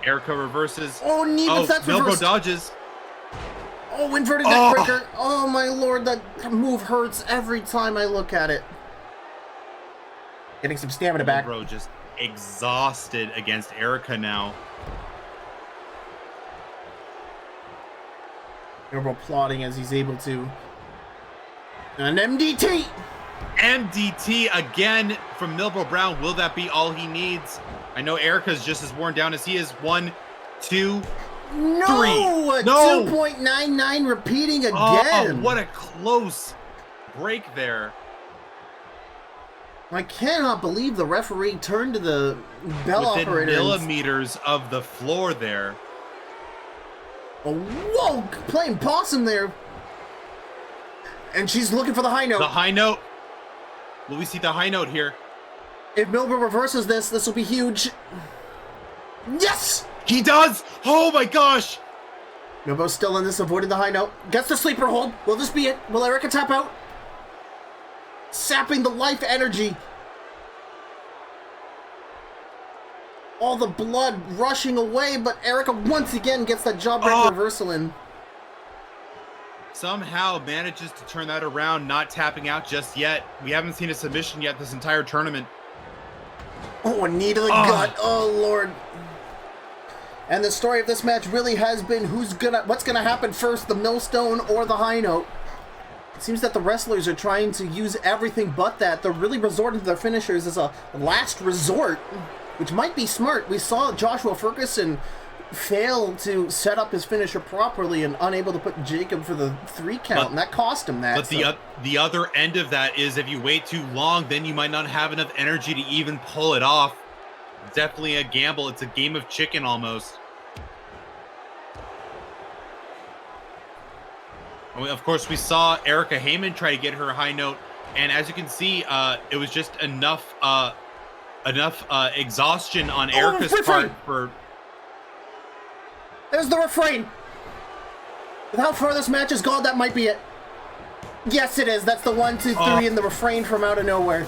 Erica reverses. Oh, knee, but that's Milbro reversed. dodges. Oh, inverted neckbreaker. Oh my lord, that move hurts every time I look at it. Getting some stamina back. Milbro just exhausted against Erica now. Milbro applauding as he's able to. An MDT! MDT again from Milbro Brown. Will that be all he needs? I know Erica's just as worn down as he is. 1, 2, 3. No! No! 2.99 repeating again. Oh, what a close break there. I cannot believe the referee turned to the bell Within operator. millimeters of the floor there. Oh, whoa! Playing possum there. And she's looking for the high note. The high note. Will we see the high note here? If Milbro reverses this, this will be huge. Yes! He does! Oh my gosh! Milbro's still in this, avoiding the high note. Gets the sleeper hold. Will this be it? Will Erica tap out? Sapping the life energy. All the blood rushing away, but Erica once again gets that jawbreaker reversal in. Somehow manages to turn that around, not tapping out just yet. We haven't seen a submission yet this entire tournament. Oh, a knee to the gut. Oh, Lord. And the story of this match really has been what's gonna happen first, the millstone or the high note. It seems that the wrestlers are trying to use everything but that. They're really resorting to their finishers as a last resort, which might be smart. We saw Joshua Ferguson fail to set up his finisher properly and unable to put Jacob for the 3 count, and that cost him that. But the other end of that is if you wait too long, then you might not have enough energy to even pull it off. Definitely a gamble. It's a game of chicken almost. Of course, we saw Erica Hayman try to get her high note, and as you can see, it was just enough exhaustion on Erica's part for. There's the refrain. With how far this match has gone, that might be it. Yes, it is. That's the 1, 2, 3 in the refrain from out of nowhere.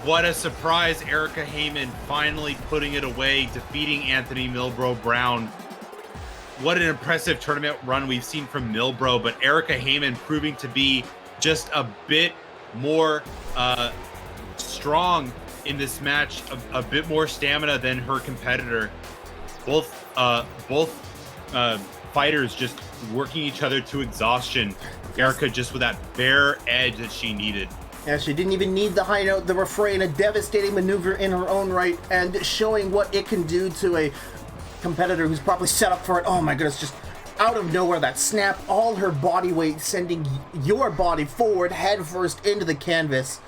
What a surprise. Erica Hayman finally putting it away, defeating Anthony Milbro Brown. What an impressive tournament run we've seen from Milbro, but Erica Hayman proving to be just a bit more strong in this match, a bit more stamina than her competitor. Both fighters just working each other to exhaustion. Erica just with that bare edge that she needed. Yeah, she didn't even need the high note, the refrain, a devastating maneuver in her own right, and showing what it can do to a competitor who's probably set up for it. Oh my goodness, just out of nowhere, that snap, all her body weight sending your body forward, head first into the canvas.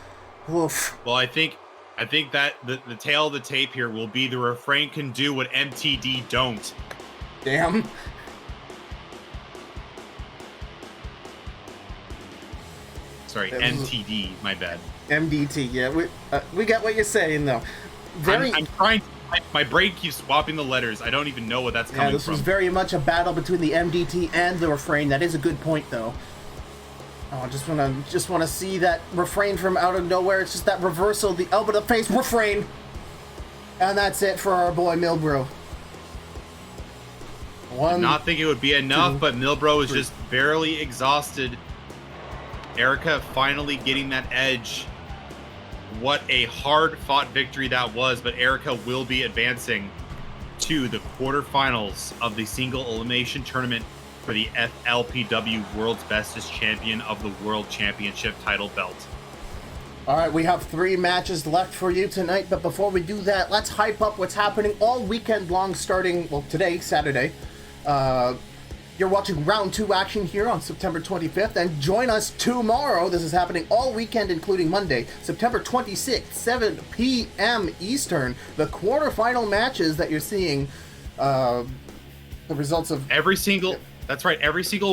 Oof. Well, I think that the tail of the tape here will be the refrain can do what MTD don't. Damn. Sorry, MTD, my bad. MDT, yeah, we got what you're saying, though. I'm trying. My brain keeps swapping the letters. I don't even know what that's coming from. Yeah, this was very much a battle between the MDT and the refrain. That is a good point, though. Oh, just wanna see that refrain from out of nowhere. It's just that reversal, the elbow to the face refrain, and that's it for our boy Milbro. Did not think it would be enough, but Milbro is just barely exhausted. Erica finally getting that edge. What a hard-fought victory that was, but Erica will be advancing to the quarterfinals of the single-elimination tournament for the FLPW World's Bestest Champion of the World Championship title belt. All right, we have 3 matches left for you tonight, but before we do that, let's hype up what's happening all weekend long, starting, well, today, Saturday. You're watching round 2 action here on September 25th, and join us tomorrow. This is happening all weekend, including Monday, September 26th, 7 p.m. Eastern. The quarterfinal matches that you're seeing, the results of every single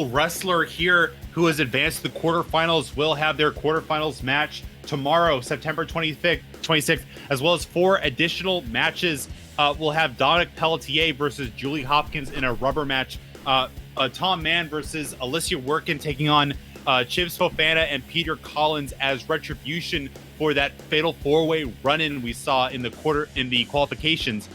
wrestler here who has advanced to the quarterfinals will have their quarterfinals match tomorrow, September 26th, as well as 4 additional matches. We'll have Dominic Pelletier versus Julie Hopkins in a rubber match. Tom Mann versus Alicia Workin taking on Chivs Fofana and Peter Collins as retribution for that fatal 4-way run-in we saw in the qualifications.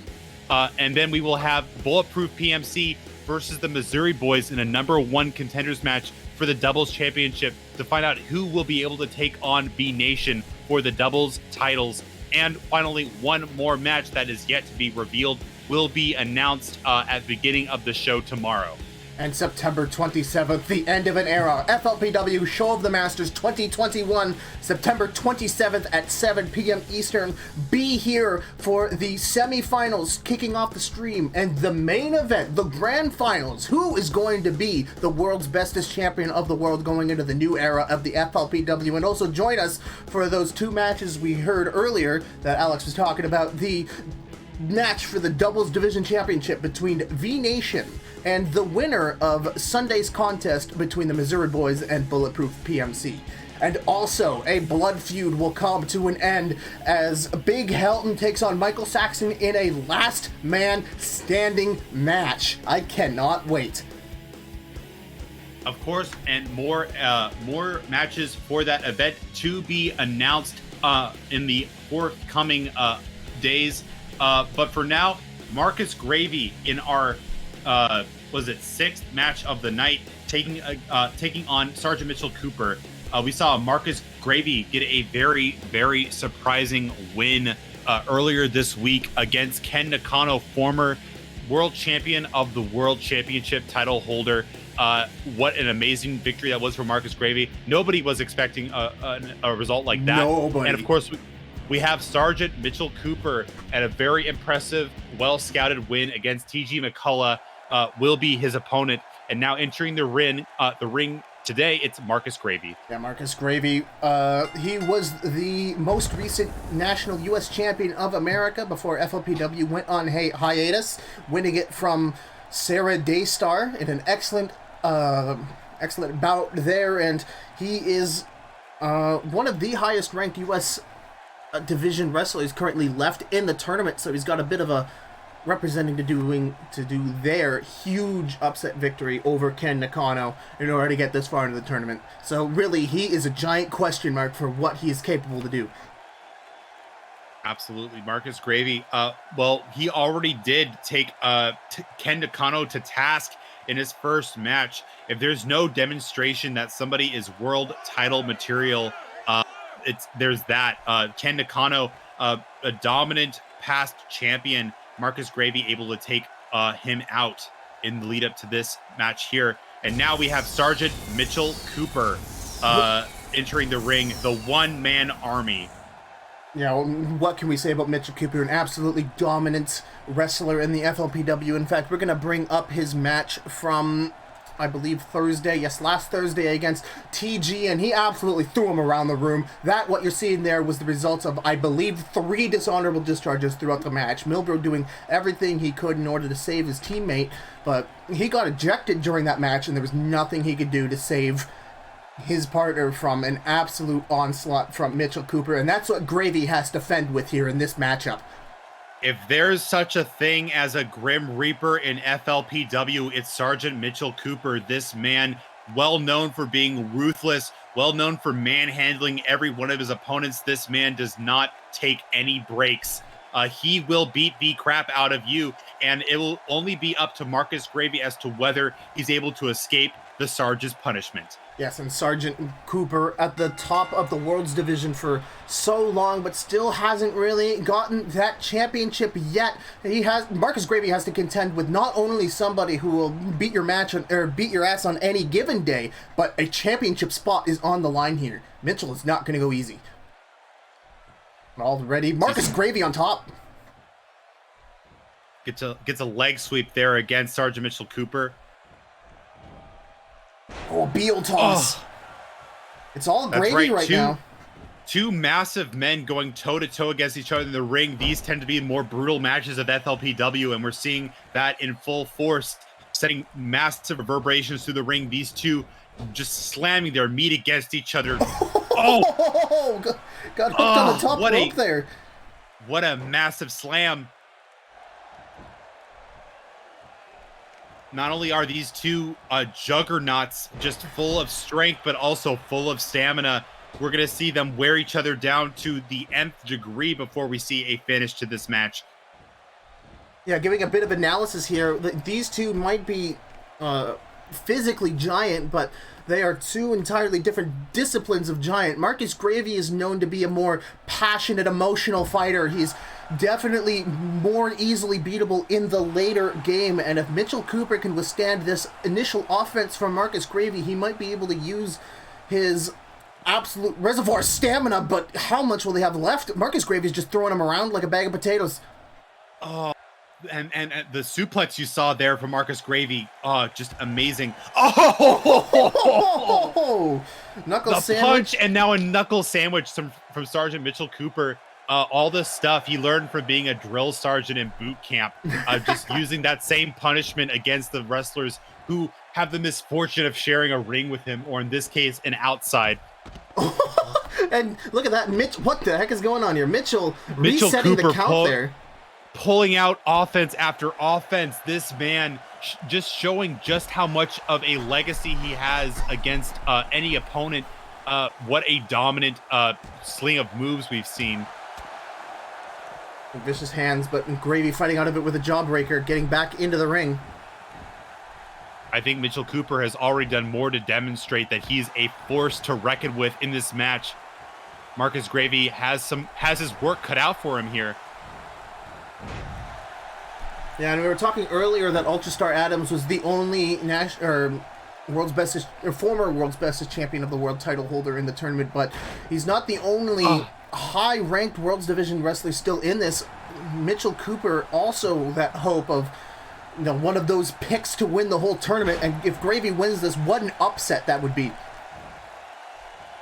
And then we will have Bulletproof PMC versus the Missouri Boys in a number 1 contenders match for the doubles championship to find out who will be able to take on B Nation for the doubles titles. And finally, one more match that is yet to be revealed will be announced at the beginning of the show tomorrow. And September 27th, the end of an era. FLPW Show of the Masters 2021, September 27th at 7 p.m. Eastern. Be here for the semifinals kicking off the stream and the main event, the grand finals. Who is going to be the world's bestest champion of the world going into the new era of the FLPW? And also join us for those 2 matches we heard earlier that Alex was talking about. The match for the doubles division championship between V Nation and the winner of Sunday's contest between the Missouri Boys and Bulletproof PMC. And also, a blood feud will come to an end as Big Helton takes on Michael Saxon in a last man standing match. I cannot wait. Of course, and more matches for that event to be announced in the forthcoming days. But for now, Marcus Gravy in our 6th match of the night, taking on Sergeant Mitchell Cooper. We saw Marcus Gravy get a very, very surprising win earlier this week against Ken Nakano, former world champion of the World Championship title holder. What an amazing victory that was for Marcus Gravy. Nobody was expecting a result like that. Nobody. And of course, we have Sergeant Mitchell Cooper at a very impressive, well-scouted win against TG McCullough. Will be his opponent. And now entering the ring today, it's Marcus Gravy. Yeah, Marcus Gravy. He was the most recent national U.S. champion of America before FLPW went on hiatus, winning it from Sarah Daystar in an excellent excellent bout there, and he is one of the highest ranked U.S. Division wrestlers currently left in the tournament, so he's got a bit of a representing to do there. Huge upset victory over Ken Nakano in order to get this far into the tournament. So really, he is a giant question mark for what he is capable to do. Absolutely. Marcus Gravy, well, he already did take Ken Nakano to task in his first match. If there's no demonstration that somebody is world title material, there's that. Ken Nakano, a dominant past champion, Marcus Gravy able to take him out in the lead up to this match here. And now we have Sergeant Mitchell Cooper entering the ring, the one-man army. You know, what can we say about Mitchell Cooper? An absolutely dominant wrestler in the FLPW. In fact, we're going to bring up his match from, I believe, Thursday. Yes, last Thursday against TG, and he absolutely threw him around the room. That, what you're seeing there, was the results of, I believe, 3 dishonorable discharges throughout the match. Milbro doing everything he could in order to save his teammate, but he got ejected during that match, and there was nothing he could do to save his partner from an absolute onslaught from Mitchell Cooper, and that's what Gravy has to fend with here in this matchup. If there's such a thing as a Grim Reaper in FLPW, it's Sergeant Mitchell Cooper. This man, well known for being ruthless, well known for manhandling every one of his opponents. This man does not take any breaks. He will beat the crap out of you, and it will only be up to Marcus Gravy as to whether he's able to escape the Sarge's punishment. Yes, and Sergeant Cooper at the top of the World's Division for so long, but still hasn't really gotten that championship yet. Marcus Gravy has to contend with not only somebody who will beat your ass on any given day, but a championship spot is on the line here. Mitchell is not going to go easy. Already, Marcus Gravy on top. Gets a leg sweep there against Sergeant Mitchell Cooper. Oh, Beal toss. Oh, it's all Gravy right now. Two massive men going toe-to-toe against each other in the ring. These tend to be more brutal matches of FLPW, and we're seeing that in full force, setting massive reverberations through the ring. These two just slamming their meat against each other. Oh! Got hooked on the top rope there. What a massive slam. Not only are these two juggernauts just full of strength, but also full of stamina. We're going to see them wear each other down to the nth degree before we see a finish to this match. Yeah, giving a bit of analysis here, these two might be physically giant, but they are two entirely different disciplines of giant. Marcus Gravy is known to be a more passionate, emotional fighter. He's definitely more easily beatable in the later game, and if Mitchell Cooper can withstand this initial offense from Marcus Gravy, he might be able to use his absolute reservoir stamina, but how much will they have left? Marcus Gravy is just throwing him around like a bag of potatoes. Oh, and the suplex you saw there from Marcus Gravy, just amazing. Knuckle the sandwich. Punch, and now a knuckle sandwich from Sergeant Mitchell Cooper. All the stuff he learned from being a drill sergeant in boot camp, just using that same punishment against the wrestlers who have the misfortune of sharing a ring with him, or in this case, an outside. And look at that, Mitch. What the heck is going on here? Mitchell resetting Cooper the count there. Pulling out offense after offense. This man just showing just how much of a legacy he has against any opponent. What a dominant sling of moves we've seen. Vicious hands, but Gravy fighting out of it with a jawbreaker, getting back into the ring. I think Mitchell Cooper has already done more to demonstrate that he's a force to reckon with in this match. Marcus Gravy has his work cut out for him here. Yeah, and we were talking earlier that Ultrastar Adams was the only world's bestest, or former world's bestest champion of the world title holder in the tournament, but he's not the only high-ranked World's Division wrestler still in this. Mitchell Cooper also that hope of one of those picks to win the whole tournament, and if Gravy wins this, what an upset that would be.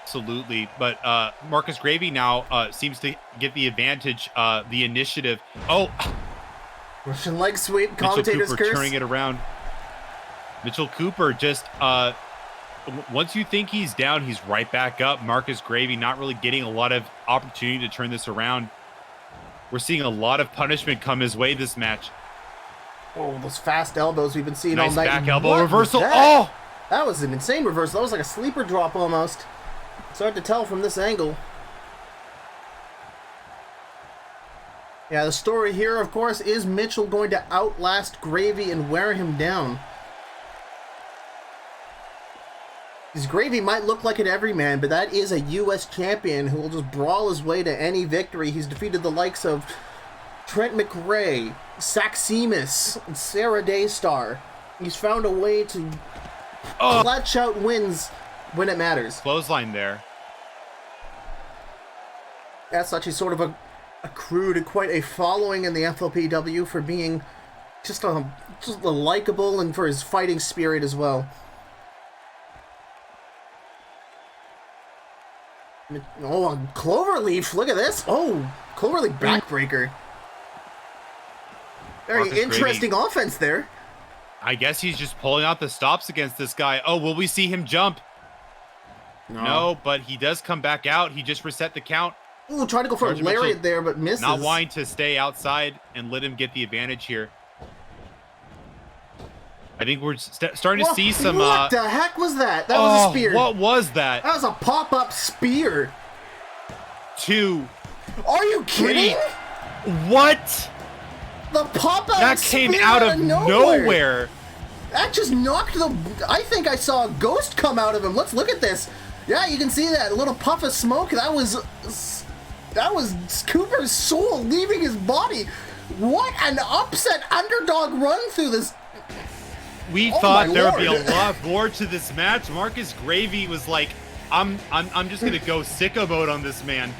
Absolutely, but Marcus Gravy now seems to get the advantage, the initiative. Russian leg sweep, commentator's Mitchell Cooper curse. turning it around. Mitchell Cooper just once you think he's down, he's right back up. Marcus Gravy not really getting a lot of opportunity to turn this around. We're seeing a lot of punishment come his way this match. Oh, those fast elbows we've been seeing Nice all night. back elbow What reversal. was that? Oh! That was an insane reversal. That was like a sleeper drop almost. It's hard to tell from this angle. Yeah, the story here, of course, is Mitchell going to outlast Gravy and wear him down. His Gravy might look like an everyman, but that is a U.S. champion who will just brawl his way to any victory. He's defeated the likes of Trent McRae, Saxxymus, and Sarah Daystar. He's found a way to clutch out wins when it matters. Clothesline there. As such, he's sort of accrued quite a following in the FLPW for being just a likable and for his fighting spirit as well. Oh, a Cloverleaf, look at this. Oh, Cloverleaf backbreaker. Very Marcus interesting Gravy. Offense there. I guess he's just pulling out the stops against this guy. Oh, will we see him jump? No, but he does come back out. He just reset the count. Ooh, tried to go for a lariat there, but misses. Not wanting to stay outside and let him get the advantage here. I think we're starting to see some... What the heck was that? That was a spear. What was that? That was a pop-up spear. 2. Are you kidding? What? The pop-up That spear came out of nowhere. That just knocked the... I think I saw a ghost come out of him. Let's look at this. Yeah, you can see that. A little puff of smoke. That was Cooper's soul leaving his body. What an upset underdog run through this... We thought there would be a lot more to this match. Marcus Gravy was like, I'm just gonna go sicko mode on this man.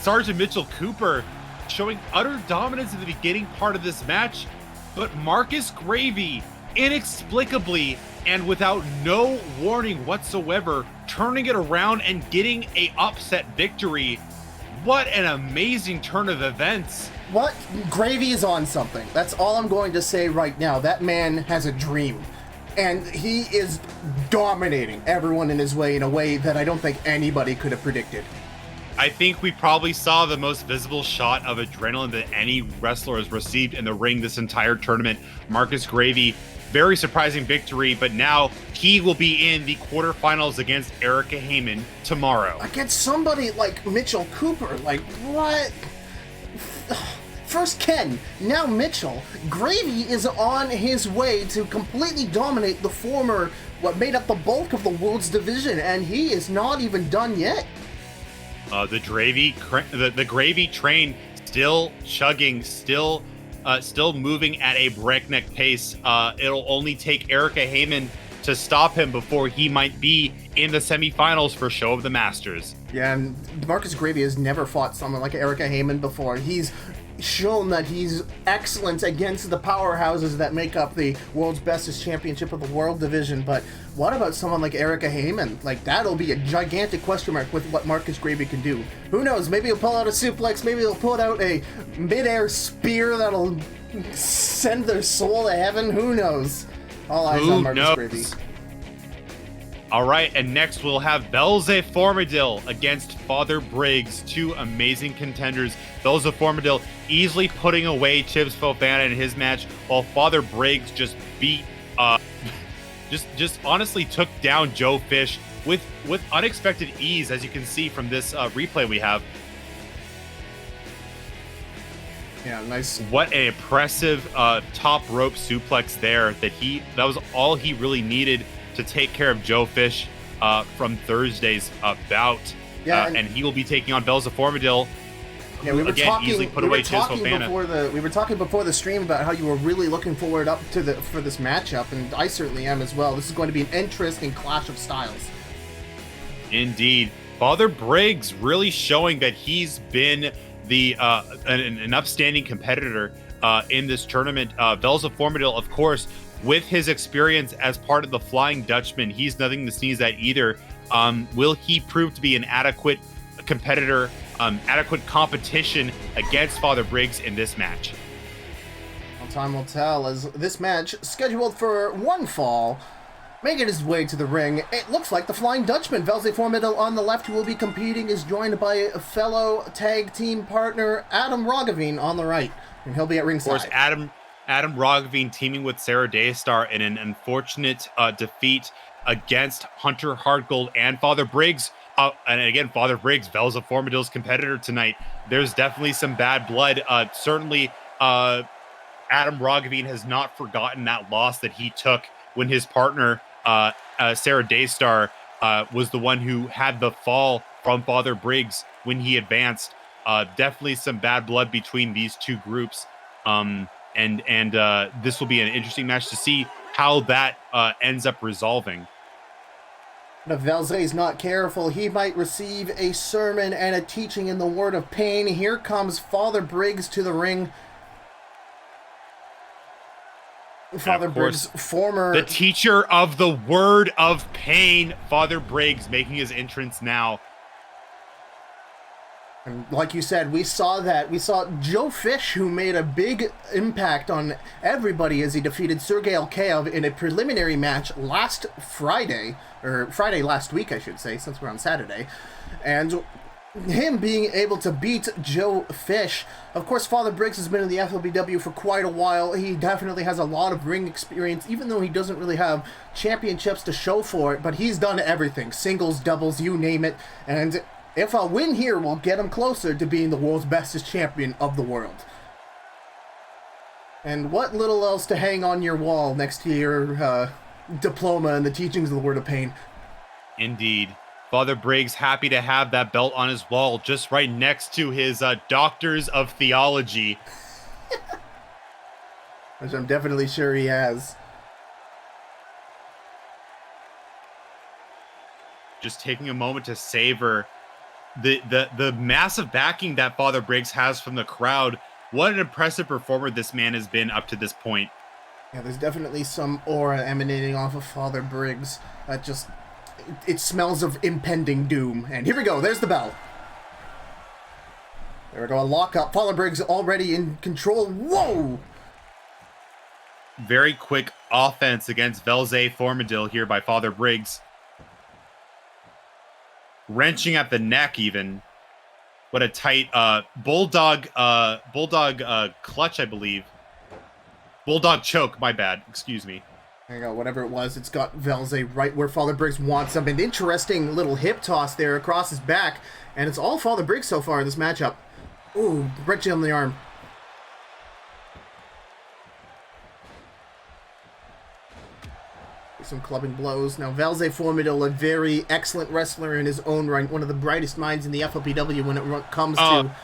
Sergeant Mitchell Cooper showing utter dominance in the beginning part of this match, but Marcus Gravy inexplicably and without no warning whatsoever turning it around and getting a upset victory. What an amazing turn of events. What? Gravy is on something. That's all I'm going to say right now. That man has a dream. And he is dominating everyone in his way in a way that I don't think anybody could have predicted. I think we probably saw the most visible shot of adrenaline that any wrestler has received in the ring this entire tournament. Marcus Gravy, very surprising victory, but now he will be in the quarterfinals against Erica Hayman tomorrow. Against somebody like Mitchell Cooper, like what? First Ken, now Mitchell. Gravy is on his way to completely dominate the former, what made up the bulk of the world's division, and he is not even done yet. The gravy train still chugging, still moving at a breakneck pace. It'll only take Erica Hayman to stop him before he might be in the semifinals for Show of the Masters. Yeah, and Marcus Gravy has never fought someone like Erica Hayman before. He's shown that he's excellent against the powerhouses that make up the world's bestest championship of the world division, but what about someone like Erica Hayman? Like, that'll be a gigantic question mark with what Marcus Gravy can do. Who knows? Maybe he'll pull out a suplex, maybe he'll pull out a mid-air spear that'll send their soul to heaven. Who knows? All eyes on Marcus Gravy. All right, and next we'll have Velze Formadill against Father Briggs, two amazing contenders. Velze Formadill easily putting away Chips Fofana in his match, while Father Briggs just beat, just honestly took down Joe Fish with unexpected ease, as you can see from this replay we have. Yeah, nice. What an impressive top rope suplex there. That was all he really needed to take care of Joe Fish from Thursday's bout. Yeah, and he will be taking on Velze Formadill. Yeah, we were talking. Easily put away We were talking before the stream about how you were really looking forward for this matchup, and I certainly am as well. This is going to be an interesting clash of styles. Indeed, Father Briggs really showing that he's been an upstanding competitor in this tournament. Velze Formadill, of course, with his experience as part of the Flying Dutchman, he's nothing to sneeze at either. Will he prove to be an adequate competitor, adequate competition against Father Briggs in this match? Well, time will tell, as this match scheduled for one fall Making his way to the ring, it looks like the Flying Dutchman, Velze Formadill on the left, who will be competing, is joined by a fellow tag team partner, Adam Roggeveen, on the right. And he'll be at ringside. Of course, Adam Roggeveen teaming with Sarah Daystar in an unfortunate defeat against Hunter Hardgold and Father Briggs. And again, Father Briggs, Velze Formadill's competitor tonight. There's definitely some bad blood. Certainly, Adam Roggeveen has not forgotten that loss that he took when his partner, Sarah Daystar, was the one who had the fall from Father Briggs when he advanced. Definitely some bad blood between these two groups. And this will be an interesting match to see how that ends up resolving. If Velze is not careful, he might receive a sermon and a teaching in the word of pain. Here comes Father Briggs to the ring. Father Briggs, the teacher of the word of pain, Father Briggs, making his entrance now. And like you said, we saw Joe Fish, who made a big impact on everybody as he defeated Sergey Alkayev in a preliminary match last Friday last week, I should say, since we're on Saturday. And him being able to beat Joe Fish. Of course, Father Briggs has been in the FLPW for quite a while. He definitely has a lot of ring experience, even though he doesn't really have championships to show for it, but he's done everything. Singles, doubles, you name it. And if a win here will get him closer to being the world's bestest champion of the world. And what little else to hang on your wall next to your diploma and the teachings of the word of pain. Indeed. Father Briggs happy to have that belt on his wall just right next to his Doctors of Theology. Which I'm definitely sure he has. Just taking a moment to savor the massive backing that Father Briggs has from the crowd. What an impressive performer this man has been up to this point. Yeah, there's definitely some aura emanating off of Father Briggs that just... It smells of impending doom. And here we go. There's the bell. There we go. A lockup. Father Briggs already in control. Whoa! Very quick offense against Velze Formadill here by Father Briggs. Wrenching at the neck even. What a tight bulldog clutch, I believe. Bulldog choke, my bad. Excuse me. There you go, whatever it was, it's got Velze right where Father Briggs wants him. An interesting little hip toss there across his back. And it's all Father Briggs so far in this matchup. Ooh, wrenching on the arm. Some clubbing blows. Now, Velze Formadill, a very excellent wrestler in his own right. One of the brightest minds in the FLPW when it comes to...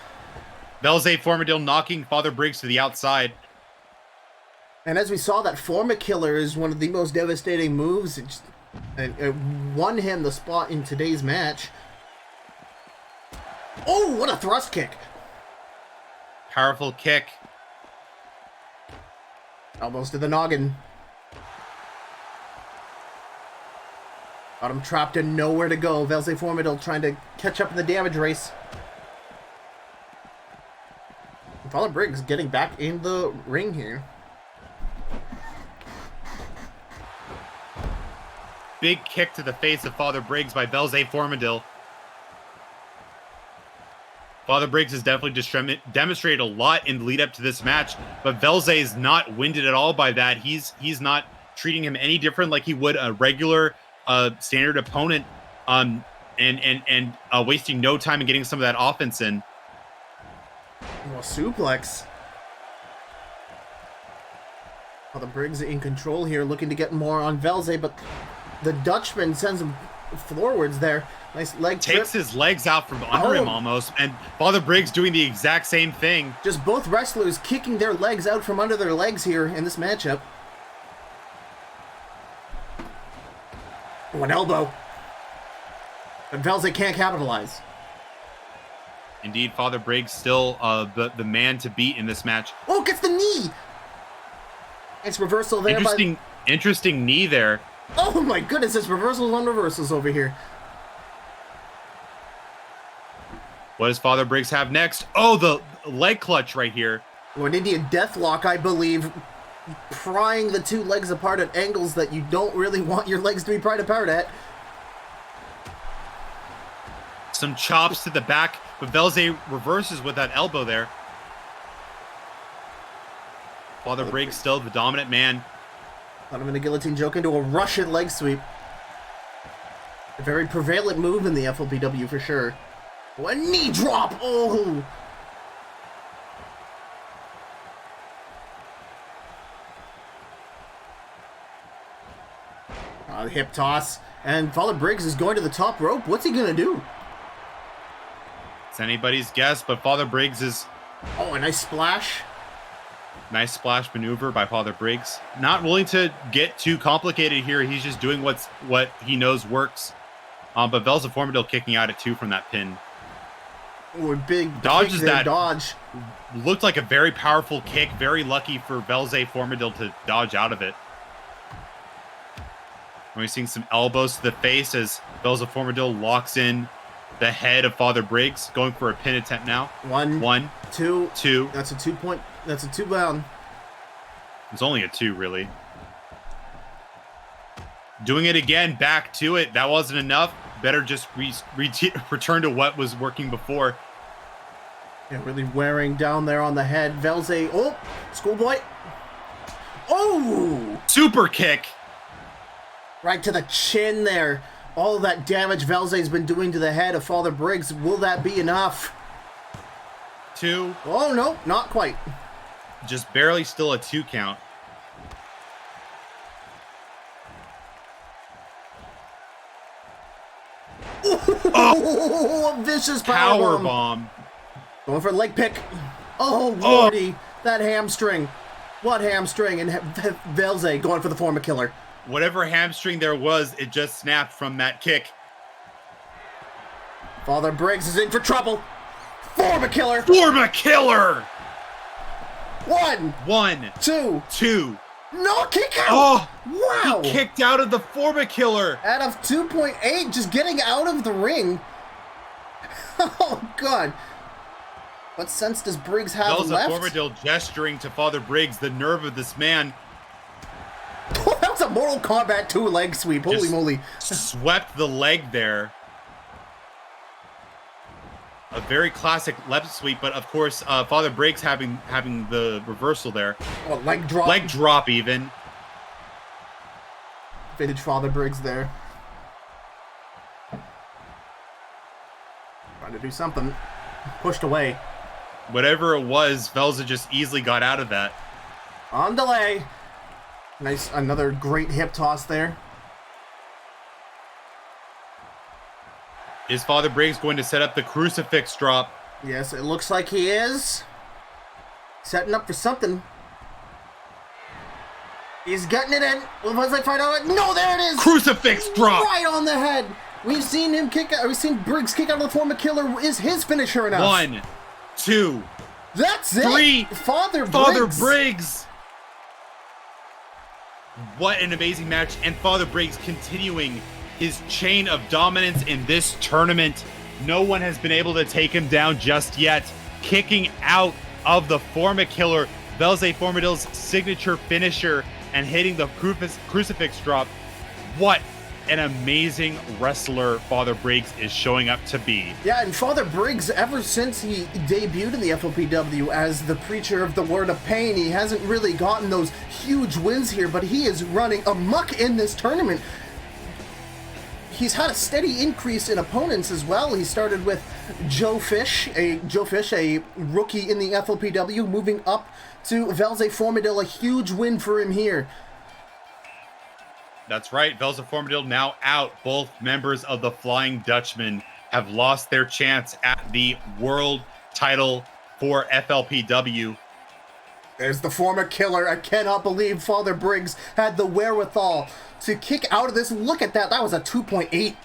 Velze Formadill knocking Father Briggs to the outside. And as we saw, that Forma Killer is one of the most devastating moves. It won him the spot in today's match. Oh, what a thrust kick. Powerful kick. Elbows to the noggin. Got him trapped and nowhere to go. Velze Formadill trying to catch up in the damage race. Father Briggs getting back in the ring here. Big kick to the face of Father Briggs by Velze Formadill. Father Briggs has definitely demonstrated a lot in the lead up to this match, but Velze is not winded at all by that. He's not treating him any different like he would a regular standard opponent, and wasting no time in getting some of that offense in. Well, suplex. Father Briggs in control here, looking to get more on Velze, but the Dutchman sends him forwards there. Nice leg trip. Takes his legs out from under him almost, and Father Briggs doing the exact same thing. Just both wrestlers kicking their legs out from under their legs here in this matchup. Oh, an elbow. But Velze can't capitalize. Indeed, Father Briggs still the man to beat in this match. Oh, gets the knee! Nice reversal there. Interesting knee there. Oh my goodness, it's reversals on reversals over here. What does Father Briggs have next? Oh, the leg clutch right here. Oh, an Indian deathlock, I believe. prying the two legs apart at angles that you don't really want your legs to be pried apart at. Some chops to the back, but Velze reverses with that elbow there. Father Briggs still the dominant man. Put him in a guillotine choke into a Russian leg sweep. A very prevalent move in the FLPW for sure. Oh, a knee drop! Oh! Hip toss. And Father Briggs is going to the top rope. What's he going to do? It's anybody's guess, but Father Briggs is... Oh, a nice splash. Nice splash maneuver by Father Briggs. Not willing to get too complicated here. He's just doing what he knows works. But Velze Formadill kicking out at 2 from that pin. Oh, a big dodges that dodge. Looked like a very powerful kick. Very lucky for Velze Formadill to dodge out of it. We're seeing some elbows to the face as Velze Formadill locks in the head of Father Briggs, going for a pin attempt now. One, two. Two. That's a 2 point. That's a 2 bound. It's only a 2, really. Doing it again, back to it. That wasn't enough. Better just return to what was working before. Yeah, really wearing down there on the head. Velze, oh, schoolboy. Oh! Super kick. Right to the chin there. All that damage Velze's been doing to the head of Father Briggs. Will that be enough? 2. Oh, no, not quite. Just barely still a 2 count. Oh, a vicious power bomb. Going for a leg pick. Oh, lordy. That hamstring. What hamstring? And Velze going for the former killer. Whatever hamstring there was, it just snapped from that kick. Father Briggs is in for trouble. Former killer. Former killer. 1, 2. No, kick out. Oh, wow. He kicked out of the Forma killer. Out of 2.8, just getting out of the ring. Oh, God. What sense does Briggs have left? Formadill gesturing to Father Briggs, the nerve of this man. Oh, that was a Mortal Kombat 2 leg sweep. Holy moly. Swept the leg there. A very classic left sweep, but of course, Father Briggs having the reversal there. Oh, leg drop. Leg drop even. Vintage Father Briggs there. Trying to do something. Pushed away. Whatever it was, Velze just easily got out of that. On delay. Nice, another great hip toss there. Is Father Briggs going to set up the crucifix drop? Yes, it looks like he is. Setting up for something. He's getting it in. Once I find out, no, there it is. Crucifix drop. Right on the head. We've seen him kick out. We've seen Briggs kick out of the form of killer. Is his finisher enough? 1, 2. That's it. 3. Father Briggs. What an amazing match. And Father Briggs continuing his chain of dominance in this tournament. No one has been able to take him down just yet. Kicking out of the Forma killer, Velze Formadill's signature finisher, and hitting the crucifix drop. What an amazing wrestler Father Briggs is showing up to be. Yeah, and Father Briggs, ever since he debuted in the FLPW as the preacher of the word of pain, he hasn't really gotten those huge wins here, but he is running amok in this tournament. He's had a steady increase in opponents as well. He started with Joe Fish, a rookie in the FLPW, moving up to Velze Formadill, a huge win for him here. That's right, Velze Formadill now out. Both members of the Flying Dutchman have lost their chance at the world title for FLPW. There's the former killer. I cannot believe Father Briggs had the wherewithal to kick out of this. Look at that. That was a 2.8.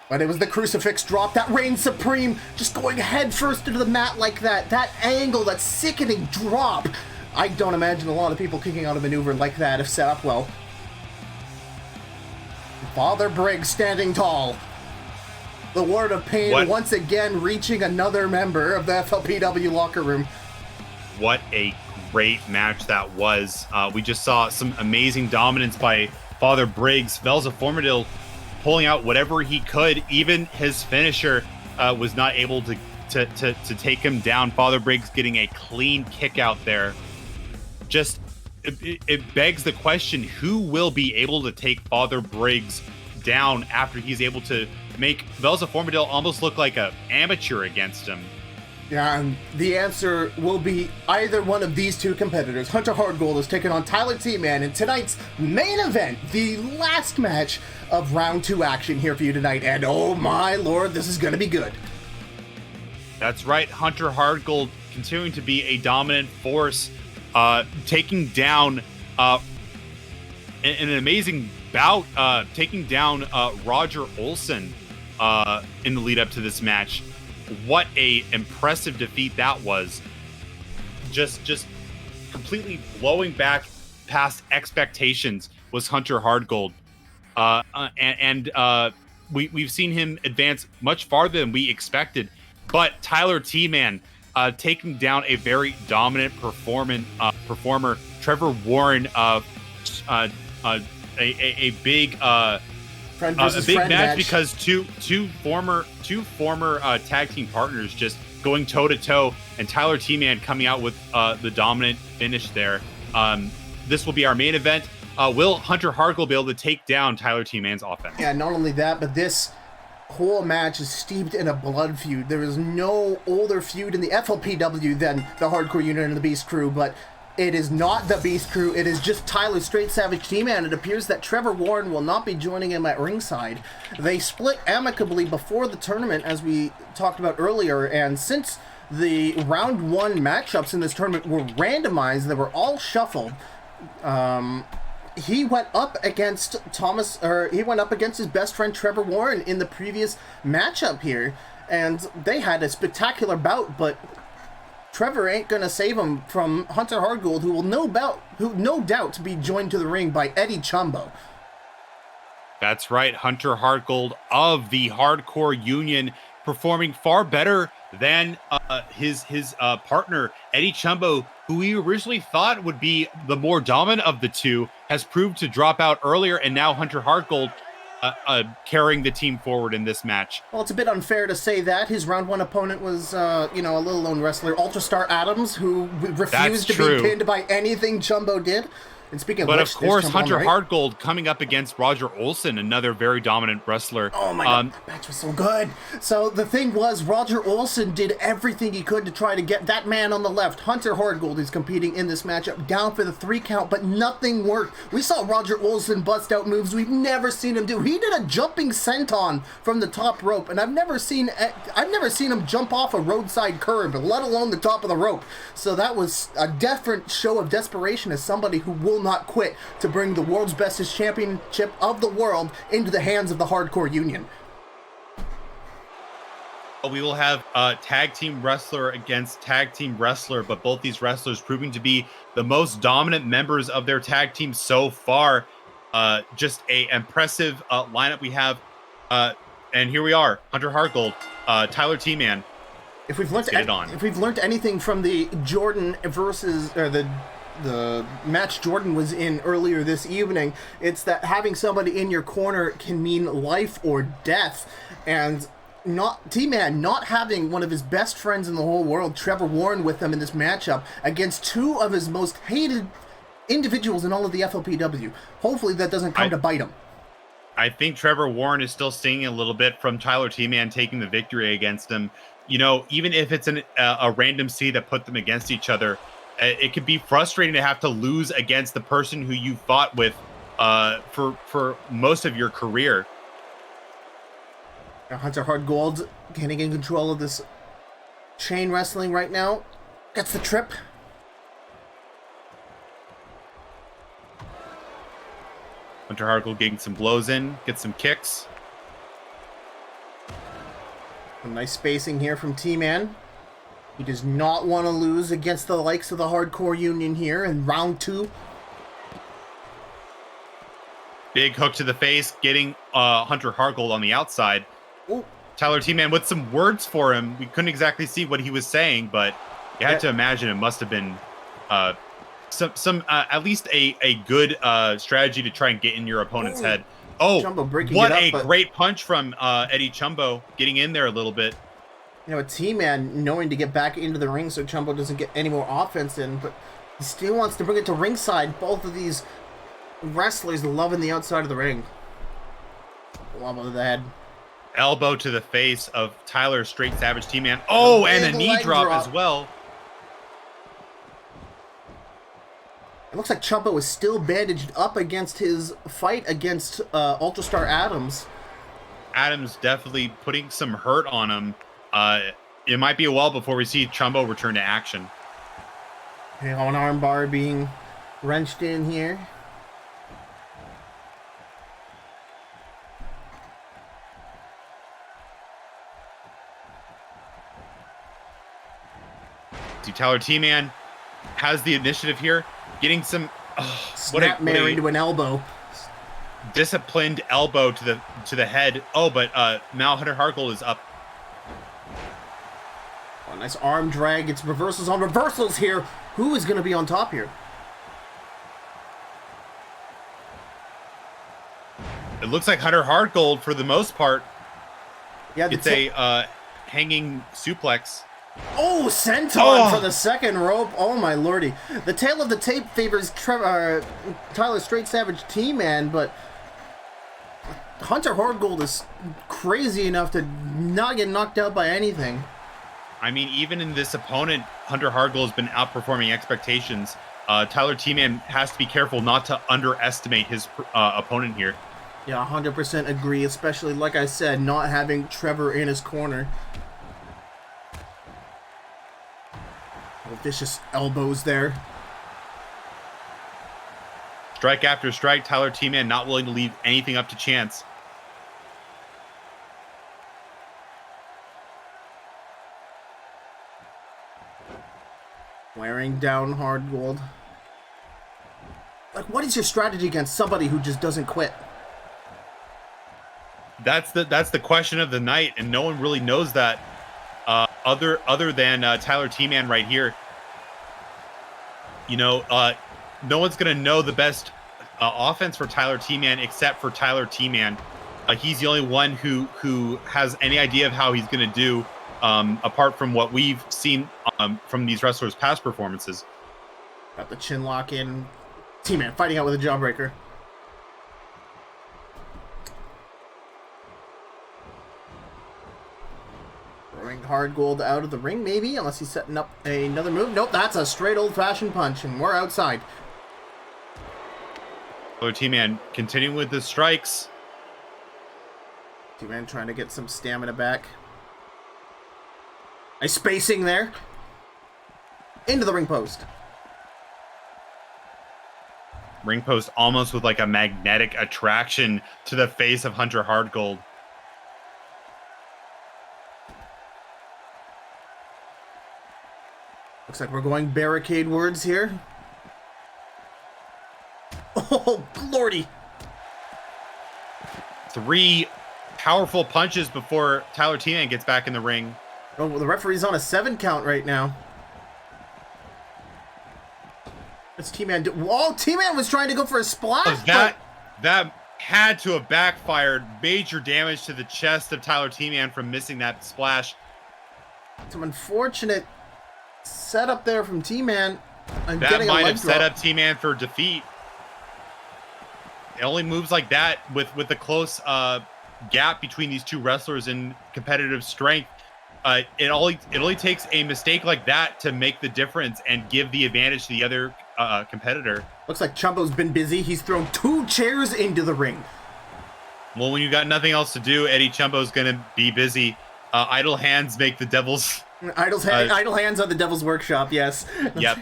But it was the crucifix drop. That reigned supreme. Just going head first into the mat like that. That angle, that sickening drop. I don't imagine a lot of people kicking out a maneuver like that if set up well. Father Briggs standing tall. The word of pain once again reaching another member of the FLPW locker room. What a great match that was. We just saw some amazing dominance by Father Briggs. Velze Formadill pulling out whatever he could. Even his finisher was not able to take him down. Father Briggs getting a clean kick out there. Just it begs the question, who will be able to take Father Briggs down after he's able to make Velze Formadill almost look like an amateur against him? Yeah, and the answer will be either one of these two competitors. Hunter Hardgold is taking on Tyler T-Man in tonight's main event, the last match of round 2 action here for you tonight. And oh my lord, this is going to be good. That's right. Hunter Hardgold continuing to be a dominant force, taking down in an amazing bout, taking down Roger Olson in the lead up to this match. What a impressive defeat that was. Just completely blowing back past expectations was Hunter Hardgold. We've seen him advance much farther than we expected. But Tyler T-Man taking down a very dominant performer, Trevor Warren, a big match because two former tag team partners just going toe to toe, and Tyler T-Man coming out with the dominant finish there. This will be our main event. Will Hunter Hardgold be able to take down Tyler T-Man's offense? Yeah, not only that, but this whole match is steeped in a blood feud. There is no older feud in the FLPW than the Hardcore Unit and the Beast Crew, but it is not the Beast Crew. It is just Tyler Straight Savage T-Man. It appears that Trevor Warren will not be joining him at ringside. They split amicably before the tournament, as we talked about earlier, and since the round 1 matchups in this tournament were randomized, they were all shuffled. He went up against his best friend Trevor Warren in the previous matchup here, and they had a spectacular bout, but Trevor ain't gonna save him from Hunter Hardgold, who will no doubt be joined to the ring by Eddie Chumbo. That's right, Hunter Hardgold of the Hardcore Union, performing far better than his partner Eddie Chumbo, who we originally thought would be the more dominant of the two, has proved to drop out earlier, and now Hunter Hardgold carrying the team forward in this match. Well, it's a bit unfair to say that. His round 1 opponent was, a little known wrestler, Ultrastar Adams, who refused to be pinned by anything Chumbo did. And speaking of but which, of course, Hunter Hardgold coming up against Roger Olson, another very dominant wrestler. Oh my god, that match was so good. So the thing was, Roger Olson did everything he could to try to get that man on the left. Hunter Hardgold is competing in this matchup, down for the 3 count, but nothing worked. We saw Roger Olson bust out moves we've never seen him do. He did a jumping senton from the top rope, and I've never seen him jump off a roadside curb, let alone the top of the rope. So that was a different show of desperation as somebody who will not quit to bring the world's bestest championship of the world into the hands of the Hardcore Union. We will have tag team wrestler against tag team wrestler, but both these wrestlers proving to be the most dominant members of their tag team so far. Just a impressive lineup we have. And here we are, Hunter Hardgold, Tyler T-Man. If we've learned anything from the Jordan versus the match Jordan was in earlier this evening, it's that having somebody in your corner can mean life or death. And T-Man not having one of his best friends in the whole world, Trevor Warren, with him in this matchup against 2 of his most hated individuals in all of the FLPW. Hopefully that doesn't come to bite him. I think Trevor Warren is still stinging a little bit from Tyler T-Man taking the victory against him. Even if it's a random seed that put them against each other, it could be frustrating to have to lose against the person who you fought with for most of your career. Hunter Hardgold getting in control of this chain wrestling right now. Gets the trip. Hunter Hardgold getting some blows in, gets some kicks. A nice spacing here from T-Man. He does not want to lose against the likes of the Hardcore Union here in round 2. Big hook to the face, getting Hunter Hardgold on the outside. Ooh. Tyler T-Man with some words for him. We couldn't exactly see what he was saying, but you had to imagine it must have been some at least a good strategy to try and get in your opponent's head. Oh, what a great punch from Eddie Chumbo, getting in there a little bit. You know, a T-Man knowing to get back into the ring so Chumbo doesn't get any more offense in, but he still wants to bring it to ringside. Both of these wrestlers loving the outside of the ring. Elbow to the head. Elbow to the face of Tyler Straight Savage T-Man. Oh, and a knee drop as well. It looks like Chumbo is still bandaged up against his fight against Ultrastar Adams. Adams definitely putting some hurt on him. It might be a while before we see Chumbo return to action. Okay, one arm bar being wrenched in here. See, Tyler T-Man has the initiative here, getting some Snap Mary to an elbow. Disciplined elbow to the head. Oh, but now Hunter Hardgold is up. Oh, nice arm drag. It's reversals on reversals here. Who is going to be on top here? It looks like Hunter Hardgold for the most part. Yeah, it's a hanging suplex. Oh, senton for the second rope. Oh, my lordy. The tail of the tape favors Tyler Straight Savage T-Man, but Hunter Hardgold is crazy enough to not get knocked out by anything. I mean, even in this opponent, Hunter Hardgold has been outperforming expectations. Tyler T-Man has to be careful not to underestimate his opponent here. Yeah, 100% agree, especially, like I said, not having Trevor in his corner. Oh, vicious elbows there. Strike after strike, Tyler T-Man not willing to leave anything up to chance. Wearing down Hardgold. Like, what is your strategy against somebody who just doesn't quit? That's the question of the night, and no one really knows that other than Tyler T-Man right here. You know, no one's gonna know the best offense for Tyler T-Man except for Tyler T-Man. He's the only one who has any idea of how he's gonna do, apart from what we've seen from these wrestlers' past performances. Got the chin lock in. T-Man fighting out with a jawbreaker. Throwing Hardgold out of the ring, maybe, unless he's setting up another move. Nope, that's a straight old-fashioned punch, and we're outside. So T-Man continuing with the strikes. T-Man trying to get some stamina back. Nice spacing there. Into the ring post. Ring post almost with like a magnetic attraction to the face of Hunter Hardgold. Looks like we're going barricade words here. Oh, lordy. 3 powerful punches before Tyler T-Man gets back in the ring. Oh, well, the referee's on a 7 count right now. What's T-Man do? Oh, T-Man was trying to go for a splash. That had to have backfired. Major damage to the chest of Tyler T-Man from missing that splash. Some unfortunate setup there from T-Man. That might have set up T-Man for defeat. It only moves like that with the close gap between these two wrestlers in competitive strength. It only takes a mistake like that to make the difference and give the advantage to the other competitor. Looks like Chumbo's been busy. He's thrown 2 chairs into the ring. Well, when you got nothing else to do, Eddie Chumbo's gonna be busy. Idle hands make the devil's. Idle hands on the devil's workshop. Yes. Yep.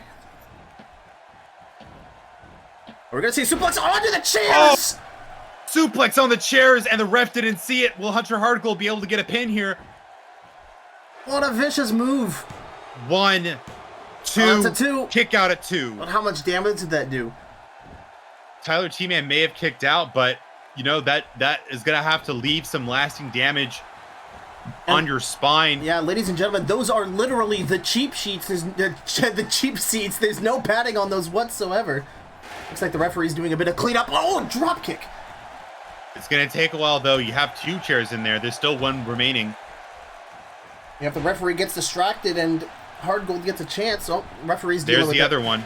We're gonna see suplex onto the chairs. Oh! Suplex on the chairs, and the ref didn't see it. Will Hunter Hardgold be able to get a pin here? What a vicious move. 1, 2. That's a 2. Kick out at 2. But how much damage did that do? Tyler T-Man may have kicked out, but you know that is gonna have to leave some lasting damage on your spine. Yeah, ladies and gentlemen, those are literally the cheap sheets. The cheap seats. There's no padding on those whatsoever. Looks like the referee's doing a bit of cleanup. Oh, drop kick. It's going to take a while, though. You have 2 chairs in there. There's still 1 remaining. Yeah, if the referee gets distracted and Hardgold gets a chance, referee's dealing with it. There's the other one.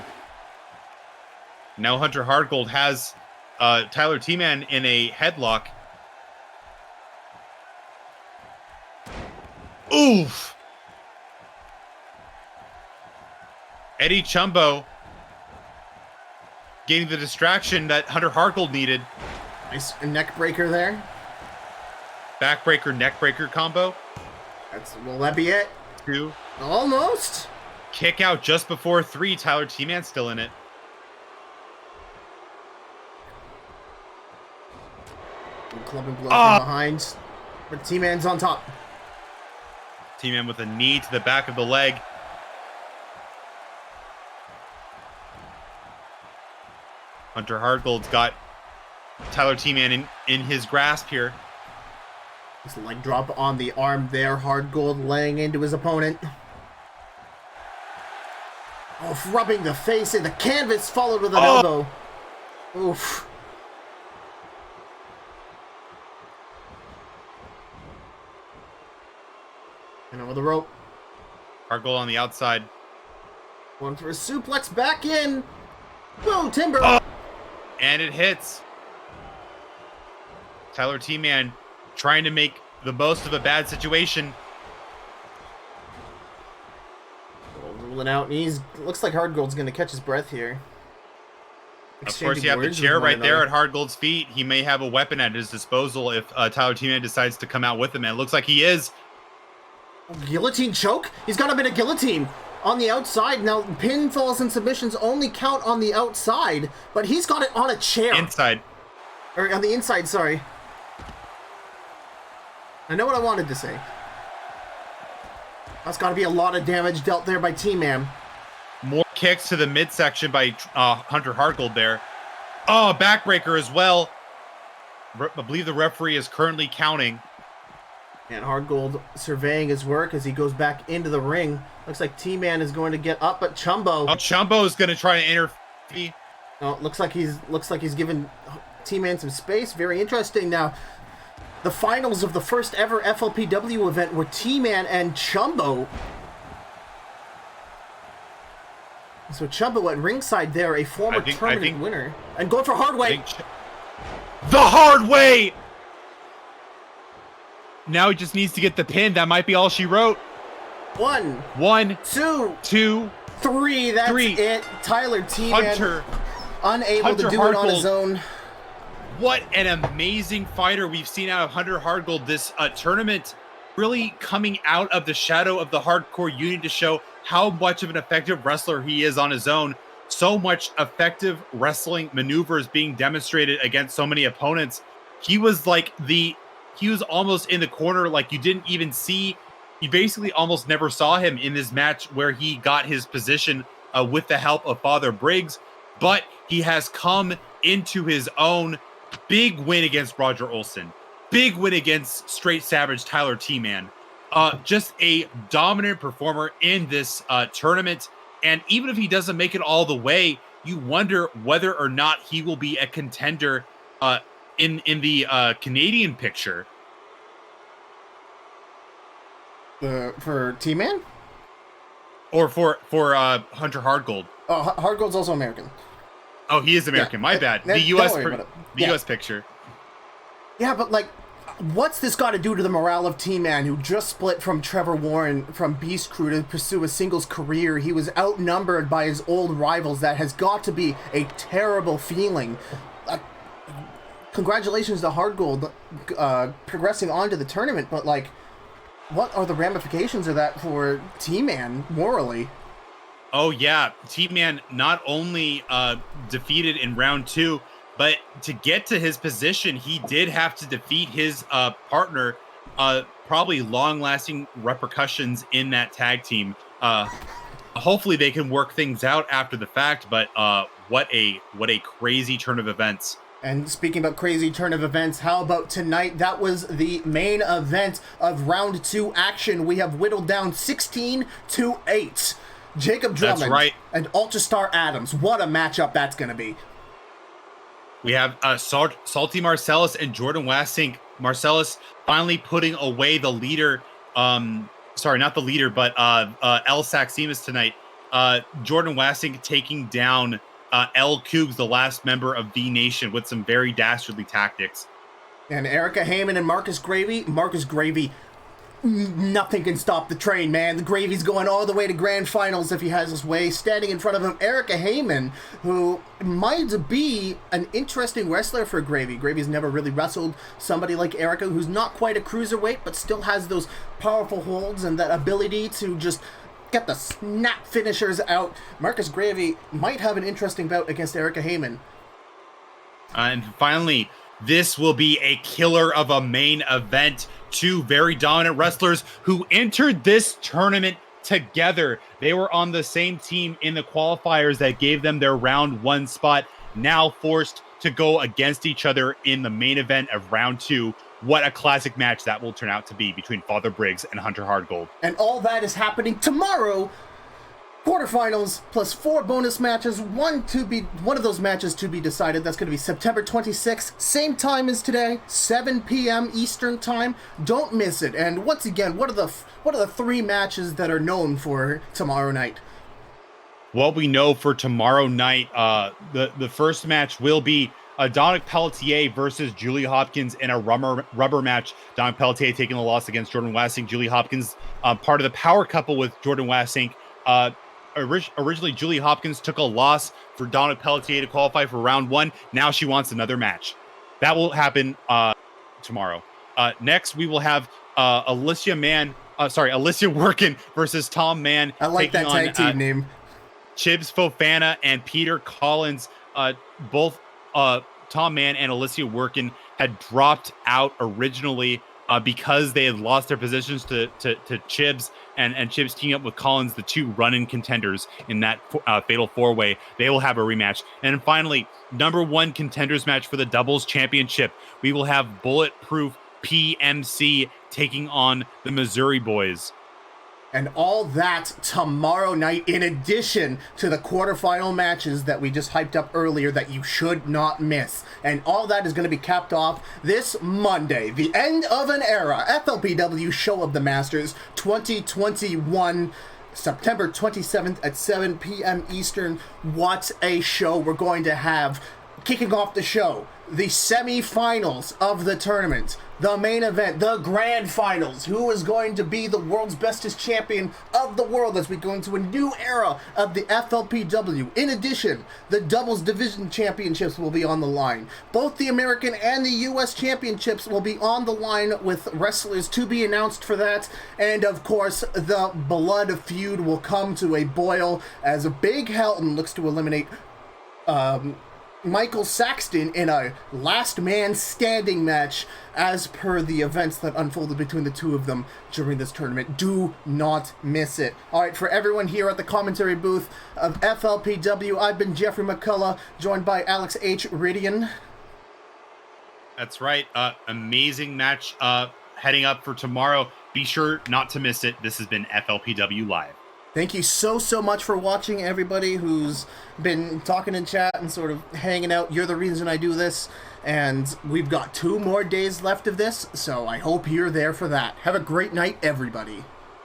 Now Hunter Hardgold has Tyler T-Man in a headlock. Oof! Eddie Chumbo getting the distraction that Hunter Hardgold needed. Nice neck breaker there. Backbreaker, neck breaker combo. Will that be it? 2. Almost. Kick out just before 3. Tyler T-Man still in it. Clubbing blow from behind. But T-Man's on top. T-Man with a knee to the back of the leg. Hunter Hardgold's got Tyler T-Man in his grasp here. Just a leg drop on the arm there. Hardgold laying into his opponent. Oh, rubbing the face in the canvas, followed with an elbow. Oof. And over the rope. Hardgold on the outside. One for a suplex, back in. Whoa, timber. And it hits. Tyler T-Man trying to make the most of a bad situation. Rolling out, and looks like Hardgold's going to catch his breath here. Of course, you have the chair right there at Hardgold's feet. He may have a weapon at his disposal if Tyler T-Man decides to come out with him, and it looks like he is. Guillotine choke? He's got a bit of guillotine on the outside. Now, pinfalls and submissions only count on the outside, but he's got it on a chair. Inside. Or on the inside, sorry. I know what I wanted to say. That's got to be a lot of damage dealt there by T-Man. More kicks to the midsection by Hunter Hardgold there. Oh, backbreaker as well. I believe the referee is currently counting. And Hardgold surveying his work as he goes back into the ring. Looks like T-Man is going to get up, but Chumbo. Oh, Chumbo is going to try to interfere. No, looks like he's giving T-Man some space. Very interesting. Now, the finals of the first ever FLPW event were T-Man and Chumbo. So Chumbo at ringside there, a former tournament winner. And going for hard way. The hard way! Now he just needs to get the pin. That might be all she wrote. 1, 2, 3. That's it. Tyler T-Man unable to do it on his own. What an amazing fighter we've seen out of Hunter Hardgold this tournament. Really coming out of the shadow of the hardcore unit to show how much of an effective wrestler he is on his own. So much effective wrestling maneuvers being demonstrated against so many opponents. He was almost in the corner, like you didn't even see. You basically almost never saw him in this match where he got his position with the help of Father Briggs, but he has come into his own. Big win against Roger Olson. Big win against Straight Savage Tyler T-Man. Just a dominant performer in this tournament. And even if he doesn't make it all the way, you wonder whether or not he will be a contender in the Canadian picture. For T-Man? Or for Hunter Hardgold. Oh, Hardgold's also American. Oh, he is American. My bad. The U.S. picture. Yeah, but like, what's this got to do to the morale of T-Man, who just split from Trevor Warren from Beast Crew to pursue a singles career? He was outnumbered by his old rivals. That has got to be a terrible feeling. Congratulations to Hardgold progressing on to the tournament, but like, what are the ramifications of that for T-Man morally? Oh, yeah. T-Man not only defeated in round 2, but to get to his position, he did have to defeat his partner. Probably long-lasting repercussions in that tag team. Hopefully they can work things out after the fact, but what a crazy turn of events And speaking about crazy turn of events, how about tonight? That was the main event of round 2 action. We have whittled down 16-8. Jacob Drummond That's right. and Ultrastar Adams. What a matchup that's going to be. We have Salty Marcellus and Jordan Wassink. Marcellus finally putting away the leader. Sorry, not the leader, but Saxxymus tonight. Jordan Wassink taking down Koogs, the last member of V Nation, with some very dastardly tactics. And Erica Hayman and Marcus Gravy, nothing can stop the train, man. The Gravy's going all the way to grand finals if he has his way. Standing in front of him, Erica Hayman, who might be an interesting wrestler for Gravy. Gravy's never really wrestled somebody like Erica, who's not quite a cruiserweight, but still has those powerful holds and that ability to just get the snap finishers out. Marcus Gravy might have an interesting bout against Erica Hayman. And finally, this will be a killer of a main event. Two very dominant wrestlers who entered this tournament together. They were on the same team in the qualifiers that gave them their round 1 spot, now forced to go against each other in the main event of round 2. What a classic match that will turn out to be between Father Briggs and Hunter Hardgold. And all that is happening tomorrow. Quarterfinals plus 4 bonus matches. One of those matches to be decided. That's going to be September 26th. Same time as today, 7 p.m. Eastern time. Don't miss it. And once again, what are the 3 matches that are known for tomorrow night? What we know for tomorrow night, the first match will be Dominic Pelletier versus Julie Hopkins in a rubber match. Dominic Pelletier taking the loss against Jordan Wassink. Julie Hopkins, part of the power couple with Jordan Wassink. Originally, Julie Hopkins took a loss for Dominic Pelletier to qualify for round 1. Now she wants another match. That will happen tomorrow. Next, we will have Alicia Workin versus Tom Mann. I like that tag team name. Chibs Fofana and Peter Collins. Both Tom Mann and Alicia Workin had dropped out originally because they had lost their positions to Chibs, and Chibs teaming up with Collins, the 2 run-in contenders in that fatal 4-way. They will have a rematch. And then finally, number 1 contenders match for the doubles championship. We will have Bulletproof PMC taking on the Missouri Boys. And all that tomorrow night, in addition to the quarterfinal matches that we just hyped up earlier that you should not miss. And all that is going to be capped off this Monday, the end of an era. FLPW Show of the Masters 2021, September 27th at 7 p.m. Eastern. What a show we're going to have. Kicking off the show, the semifinals of the tournament, the main event, the grand finals. Who is going to be the world's bestest champion of the world as we go into a new era of the FLPW? In addition, the doubles division championships will be on the line. Both the American and the U.S. championships will be on the line, with wrestlers to be announced for that. And of course, the blood feud will come to a boil as Big Helton looks to eliminate Michael Saxton in a last man standing match as per the events that unfolded between the two of them during this tournament. Do not miss it. All right, for everyone here at the commentary booth of FLPW, I've been Jeffrey McCullough, joined by Alex H. Ridian. That's right. Amazing match heading up for tomorrow. Be sure not to miss it. This has been FLPW Live. Thank you so much for watching, everybody who's been talking in chat and sort of hanging out. You're the reason I do this, and we've got 2 more days left of this, so I hope you're there for that. Have a great night, everybody.